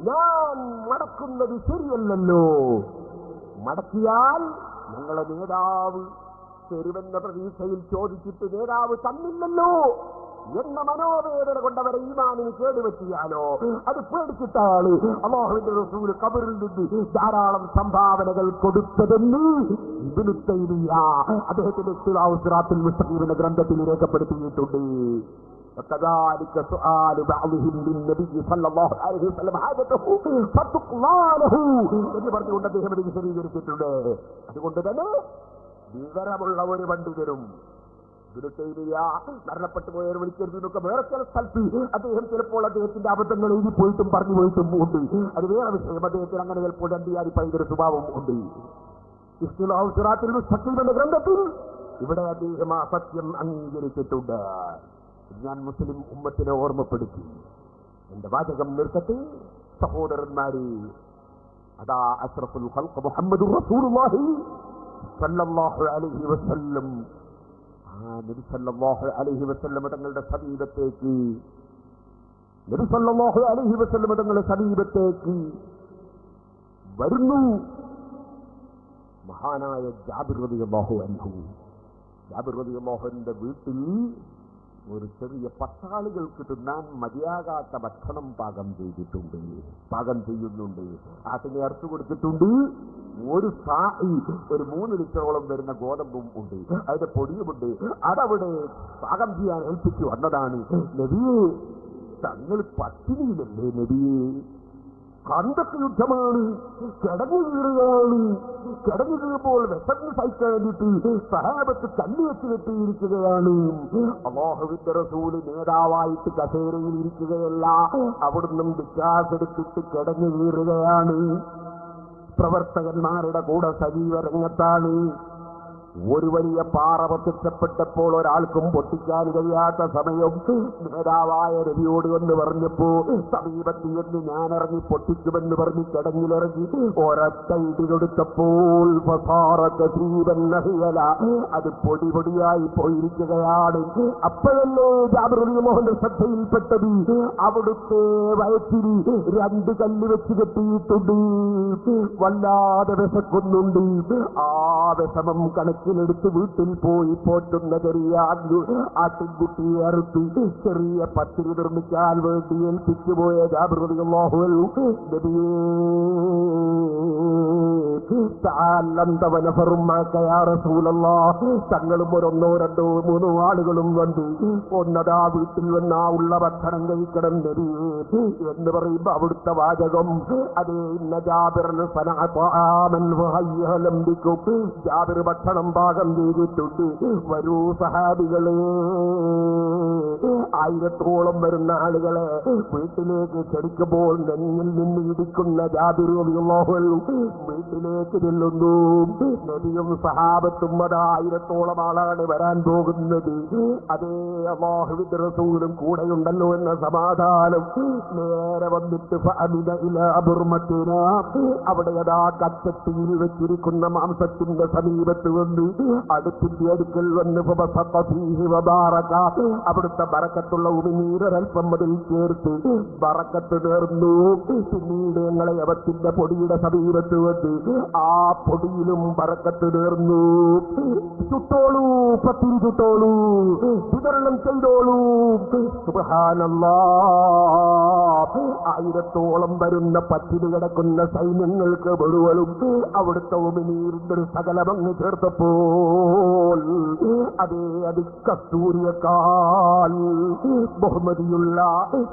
ഞാൻ മടക്കുന്നത് ശരിയല്ലല്ലോ, മടക്കിയാൽ ഞങ്ങളെ നേതാവ് തരുമെന്ന പ്രതീക്ഷയിൽ ചോദിച്ചിട്ട് നേതാവ് തന്നില്ലല്ലോ എന്ന മനോവേദന കൊണ്ടവരെ ഈമാനിന് കേടുപറ്റിയാലോ അത് പേടിച്ചിട്ടാണ് അല്ലാഹുവിന്റെ റസൂൽ ഖബറിൽ നിന്ന് ധാരാളം സംഭാവനകൾ കൊടുത്തതെന്ന് ഇബ്നു തൈമിയ്യ അദ്ദേഹത്തിന്റെ സിറാത്തുൽ മുസ്തഖീം എന്ന ഗ്രന്ഥത്തിൽ രേഖപ്പെടുത്തിയിട്ടുണ്ട്. وكذلك سؤال بعضهم للنبي صلى الله عليه وسلم حاجته فتقضى له എന്ന് പറഞ്ഞുകൊണ്ട് അദ്ദേഹം ഇത് വിശദീകരിച്ചിട്ടുണ്ട്. അതുകൊണ്ട് തന്നെ വിവരമുള്ള ഒരു പണ്ഡിതരും മരണപ്പെട്ടു പോയവർ വിളിക്കരുതെന്നൊക്കെ വേറെ ചില സ്ഥലത്ത് അദ്ദേഹം ചിലപ്പോൾ അദ്ദേഹത്തിന്റെ അബദ്ധങ്ങൾ എഴുതി പോയിട്ടും പറഞ്ഞു പോയിട്ടും ഉണ്ട്. അത് വേറെ വിഷയം. അദ്ദേഹത്തിന് അങ്ങനെ ചിലപ്പോൾ രണ്ടിയാരി ഭയങ്കര സ്വഭാവം ഉണ്ട്. സിറാത്തുൽ മുസ്തഖീം എന്ന ഗ്രന്ഥത്തിൽ ഇവിടെ അദ്ദേഹം ആ സത്യം അംഗീകരിച്ചിട്ടുണ്ട്. ഞാൻ മുസ്ലിം ഉമ്മത്തിനെ ഓർമ്മപ്പെടുത്തി. എന്റെ വാചകം നിർത്തട്ടെ സഹോദരന്മാരെ. അതാ അഷ്റഫുൽ ഖൽഖ് മുഹമ്മദുർ റസൂലുള്ളാഹി സല്ലല്ലാഹു അലൈഹി വസല്ലം നബി സല്ലല്ലാഹു അലൈഹി വസല്ലം തങ്ങളുടെ സമീപത്തേക്ക് വരുന്നു. മഹാനായ ജാബിർ റളിയല്ലാഹു അൻഹു, ജാബിർ റളിയല്ലാഹു അൻഹുവിന്റെ വീട്ടിൽ ഒരു ചെറിയ പട്ടാളികൾക്ക് തിന്നാൻ മതിയാകാത്ത ഭക്ഷണം പാകം ചെയ്യുന്നുണ്ട്. ആട്ടിനെ അറുത്തു കൊടുത്തിട്ടുണ്ട്. ഒരു 3 ലിറ്ററോളം വരുന്ന ഗോതമ്പും ഉണ്ട്, അതിന്റെ പൊടിയുമുണ്ട്. അതവിടെ പാകം ചെയ്യാൻ ഏൽപ്പിച്ചു വന്നതാണ്. നബിയെ, തങ്ങൾ പട്ടിണിയിലല്ലേ നബിയെ? കണ്ടക്ക് യുദ്ധമാണ്, കിടങ്ങു വീഴുമ്പോൾ വിശന്ന് സഹിക്കാൻ വേണ്ടിയിട്ട് സഹാബത്ത് കല്ല് വെച്ച് കെട്ടിയിരിക്കുകയാണ്. അല്ലാഹുവിന്റെ റസൂല് നേതാവായിട്ട് കസേരയിൽ ഇരിക്കുകയല്ല, അവിടുന്ന് വിശ്വാസം എടുത്തിട്ട് കിടങ്ങു വീഴുകയാണ്. പ്രവർത്തകന്മാരുടെ കൂടെ സജീവ രംഗത്താണ്. ഒരു വലിയ പാറ പൊട്ടിച്ചപ്പെട്ടപ്പോൾ ഒരാൾക്കും പൊട്ടിക്കാൻ കഴിയാത്ത സമയം നേതാവായ രവിയോട് എന്ന് പറഞ്ഞപ്പോ സമീപത്ത് എന്ന് ഞാൻ ഇറങ്ങി പൊട്ടിക്കുമെന്ന് പറഞ്ഞ് കിടങ്ങിലിറങ്ങി ഒരൊറ്റ ഇടികൊടുത്തപ്പോൾ അത് പൊടിയായി പോയിരിക്കുകയാണ്. അപ്പോഴല്ലേ ജാബിർ റളിയല്ലാഹുവിന്റെ ശ്രദ്ധയിൽപ്പെട്ടത് അവിടുത്തെ വയറ്റിൽ 2 കല്ല് വെച്ച് കെട്ടിയിട്ടുണ്ട്. വല്ലാതെ വിശക്കുന്നുണ്ട്. ആ വിഷമം കണക്കിലെടുത്ത് വീട്ടിൽ പോയി പോറ്റുന്ന ചെറിയ ആട്ടിൻകുട്ടിയെ അറുത്ത് ചെറിയ പത്തിരി നിർമ്മിക്കാൻ വേണ്ടി ഏൽപ്പിച്ചു പോയ ജാബിർ റളിയല്ലാഹു അൻഹു നബിയേ, തങ്ങളും ഒരൊന്നോ രണ്ടോ മൂന്നോ ആളുകളും വന്നു. ഒന്നതാ വീട്ടിൽ വന്നാ ഉള്ള ഭക്ഷണം കഴിക്കണം നബിയേ എന്ന് പറയുമ്പോ അവിടുത്തെ വാചകം അതേ ഇന്ന ജാബിറിന് ജാബിർ ഭക്ഷണം പാകം ചെയ്തിട്ടുണ്ട്. വരൂ സഹാബികളെ, 1000-ഓളം വരുന്ന ആളുകളെ വീട്ടിലേക്ക് ക്ഷണിക്കുമ്പോൾ നെഞ്ഞിൽ നിന്ന് ഇടിക്കുന്ന ജാബിർ റളിയല്ലാഹു അൻഹു വീട്ടിലേക്ക് ചെല്ലുന്നു. നബിയും സഹാബത്തും 1000-ഓളം ആളാണ് വരാൻ പോകുന്നത്. അതേ അല്ലാഹുവിന്റെ റസൂലും കൂടെയുണ്ടല്ലോ എന്ന സമാധാനം. നേരെ വന്നിട്ട് അവിടെ അതാ കച്ചട്ടിയിൽ വെച്ചിരിക്കുന്ന മാംസത്തിന്റെ സമീപത്ത് വന്ന് അടുപ്പിന്റെ അടുക്കൽ വന്ന് അവിടുത്തെ ബറക്കത്തുള്ള ഉമിനീരൽപ്പം അതിൽ ചേർത്ത് ബറക്കത്ത് നേർന്നു. പിന്നീട് ഞങ്ങളെ അവത്തിന്റെ പൊടിയുടെ സമീപത്ത് വന്ന് ആ പൊടിയിലും ബറക്കത്ത് നേർന്നു. ചുട്ടോളൂ, പത്തിരി ചുട്ടോളൂ, വിതരണം ചെയ്തോളൂ. സുബ്ഹാനല്ലാഹ്, 1000-ഓളം വരുന്ന പത്തിരി കിടക്കുന്ന സൈന്യങ്ങൾക്ക് മുഴുവനും അവിടുത്തെ ഉമിനീരിന്റെ ഒരു സകലമങ്ങ് ചേർത്തപ്പോൾ അതേ അത് കസ്തൂരിയേക്കാൾ ബഹുമതിയുള്ള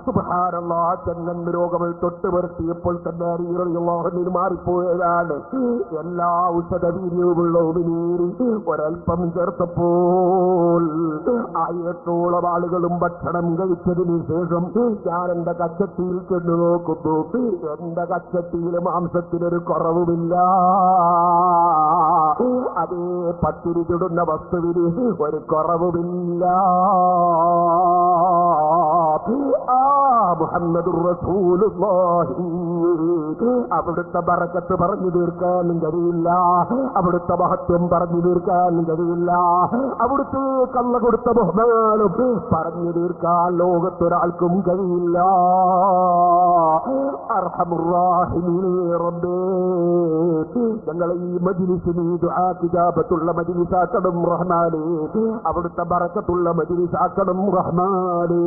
സുബ്ഹാനല്ലാഹ് ചെങ്ങൻ രോഗങ്ങൾ തൊട്ട് വരുത്തിയപ്പോൾ തന്നെ റളിയല്ലാഹു മാറിപ്പോയതാണ്. എല്ലാ ഔഷധവീര്യവുമുള്ള ഉമിനീര് ഒരൽപ്പം ചേർത്തപ്പോൾ 1000-ഓളം ആളുകളും ഭക്ഷണം കഴിച്ചതിന് ശേഷം ഞാൻ എന്റെ കച്ചട്ടിയിൽ ചെന്ന് നോക്കുന്നു. എന്റെ കച്ചട്ടിയിൽ മാംസത്തിനൊരു കുറവുമില്ല. അതേ പത്തിരി ചുടുന്ന വസ്തുവിന് ഒരു കുറവുമില്ല. മുഹമ്മദുർ റസൂലുള്ളാഹി. അവിടുത്തെ ബറക്കത്ത് പറഞ്ഞു തീർക്കാനും കഴിയില്ല, അവിടുത്തെ മഹത്വം പറഞ്ഞു തീർക്കാനും കഴിയില്ല, അവിടുത്തെ കള്ള കൊടുത്ത ബഹുമാനം പറഞ്ഞു തീർക്കാൻ ലോകത്തൊരാൾക്കും കഴിയില്ല. അർഹമുർ റഹീമീനേ റബ്ബേ, ഞങ്ങളെ ഈ മജ്ലിസിന് ദുആ ഇജാബത്തുള്ള മജ്ലിസാക്കണം റഹ്മാനേ, അവിടുത്തെ ബറക്കത്തുള്ള മജ്ലിസാക്കണം റഹ്മാനേ.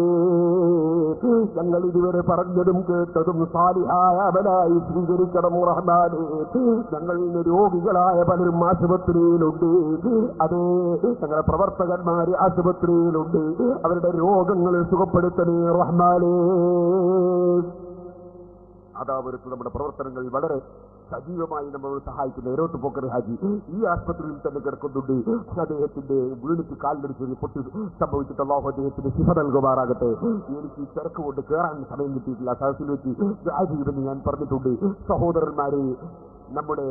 ഞങ്ങൾ ഇതുവരെ പറഞ്ഞതും കേട്ടതും സാലിഹായ അമലായി സ്വീകരിക്കണം റഹ്മാനേ. ഞങ്ങൾ രോഗികളായ പലരും ആശുപത്രിയിലുണ്ട്. അതേ, ഞങ്ങളുടെ പ്രവർത്തകന്മാര് ആശുപത്രിയിലുണ്ട്. അവരുടെ രോഗങ്ങളെ സുഖപ്പെടുത്തണേ റഹ്മാനേ. അതാവർക്ക് നമ്മുടെ പ്രവർത്തനങ്ങൾ വളരെ സജീവമായി നമ്മൾ സഹായിക്കുന്ന എരോത്ത് പോക്കർ ഹാജി ഈ ആശുപത്രിയിൽ തന്നെ കിടക്കുന്നുണ്ട്. അദ്ദേഹത്തിന്റെ വീണിക്ക് കാലിലടിച്ച് പൊട്ടി സംഭവിച്ചിട്ട് അല്ലാഹു അദ്ദേഹത്തിന് ശിഫ നൽകുമാറാകട്ടെ. എനിക്ക് തിരക്ക് കൊണ്ട് കയറാൻ സമയം കിട്ടിയിട്ടില്ല. സദസ്സിൽ വെച്ച് രാജീവെന്ന് ഞാൻ പറഞ്ഞിട്ടുണ്ട്. സഹോദരന്മാരെ, നമ്മുടെ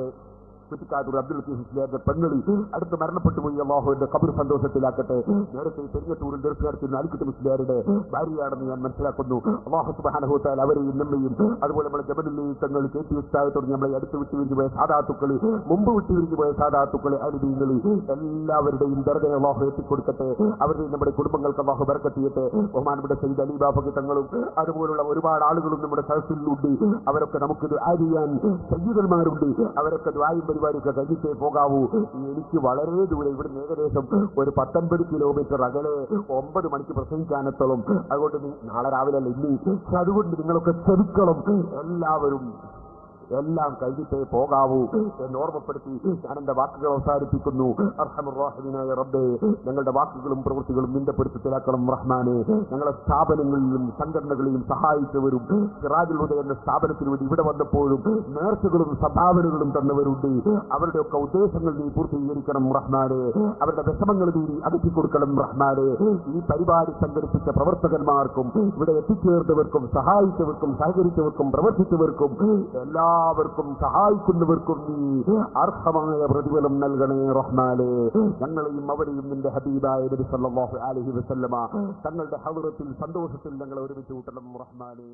കുറ്റിക്കാട്ടൂർ അബ്ദുൽ ലത്തീഫ് മുസ്ലിയാരുടെ പെണ്ണുളി അടുത്ത് മരണപ്പെട്ടു പോയി. അല്ലാഹുവിന്റെ ഖബർ സന്തോഷത്തിലാക്കട്ടെ. നേരത്തെ പെരിങ്ങത്തൂരിൽ ദർശനത്തിൽ അലിക്കുട്ടി മുസ്ലിയാരുടെ ഭാര്യയാണെന്ന് ഞാൻ മനസ്സിലാക്കുന്നു. അല്ലാഹു സുബ്ഹാനഹു വ തആല അവരെയും നമ്മയും അതുപോലെ നമ്മുടെ ജബലുൽ തങ്ങൾ കേട്ടി ഉസ്താദത്തോട് നമ്മളെ അടുത്ത് വിട്ടുപിരിഞ്ഞു പോയ സാദാത്തുക്കൾ, മുമ്പ് വിട്ടുപിരിഞ്ഞു പോയ സാദാത്തുക്കൾ, അലിദീങ്ങൾ എല്ലാവരുടെയും ദർജയെ അല്ലാഹു എത്തിക്കൊടുക്കട്ടെ. അവരുടെയും നമ്മുടെ കുടുംബങ്ങൾക്ക് അല്ലാഹു ബർക്കത്ത് ചെയ്യട്ടെ. ബഹുമാനപ്പെട്ട സയ്യിദ് അലി ബാഫഖി തങ്ങളും അതുപോലുള്ള ഒരുപാട് ആളുകളും നമ്മുടെ സദസ്സിലുണ്ട്. അവരൊക്കെ നമുക്ക് ദുആ ചെയ്യാൻ സയ്യിദന്മാരുണ്ട്. അവരൊക്കെ ദുആയും പരിപാടിയൊക്കെ കഴിഞ്ഞിട്ടേ പോകാവൂ. എനിക്ക് വളരെ ദൂരെ, ഇവിടുന്ന് ഏകദേശം ഒരു 19 കിലോമീറ്റർ അകലെ 9 മണിക്ക് പ്രസംഗിക്കാനെത്തോളം. അതുകൊണ്ട് നാളെ രാവിലെ അല്ല ഇനി. അതുകൊണ്ട് നിങ്ങളൊക്കെ ക്ഷമിക്കണം. എല്ലാവരും എല്ലാം കഴിഞ്ഞിട്ടേ പോകാവൂ എന്ന് ഓർമ്മപ്പെടുത്തി ഞാൻ എന്റെ വാക്കുകൾ അവസാനിപ്പിക്കുന്നു. അർഹമുർ റഹീമായ റബ്ബേ, ഞങ്ങളുടെ വാക്കുകളും പ്രവൃത്തികളും നിന്റെ പൊരുത്തത്തിലാക്കണം റഹ്മാനെ. ഞങ്ങളെ സ്ഥാപനങ്ങളിലും സംഘടനകളെയും സഹായിച്ചവരും സിറാജുൽ ഹുദ എന്ന സ്ഥാപനത്തിന് വേണ്ടി ഇവിടെ വന്നപ്പോഴും നേർച്ചകളും സംഭാവനകളും തന്നവരുണ്ട്. അവരുടെയൊക്കെ ഉദ്ദേശങ്ങൾ നീ പൂർത്തീകരിക്കണം റഹ്മാനെ. അവരുടെ വിഷമങ്ങൾ നീ അകറ്റിക്കൊടുക്കണം റഹ്മാനെ. ഈ പരിപാടി സംഘടിപ്പിച്ച പ്രവർത്തകന്മാർക്കും ഇവിടെ എത്തിച്ചേർന്നവർക്കും സഹായിച്ചവർക്കും സഹകരിച്ചവർക്കും പ്രവർത്തിച്ചവർക്കും എല്ലാവർക്കും സഹായിക്കുന്നവർക്കും നീ അർഹമായ പ്രതിഫലം നൽകണേ റഹ്മാനെ. ഞങ്ങളെയും അവരെയും നിന്റെ ഹബീബായ നബി സല്ലല്ലാഹു അലൈഹി വസല്ലമ തങ്ങളുടെ ഹദ്റത്തിൽ സന്തോഷത്തിൽ ഞങ്ങളെ ഒരുമിച്ച് കൂട്ടണം റഹ്മാനെ.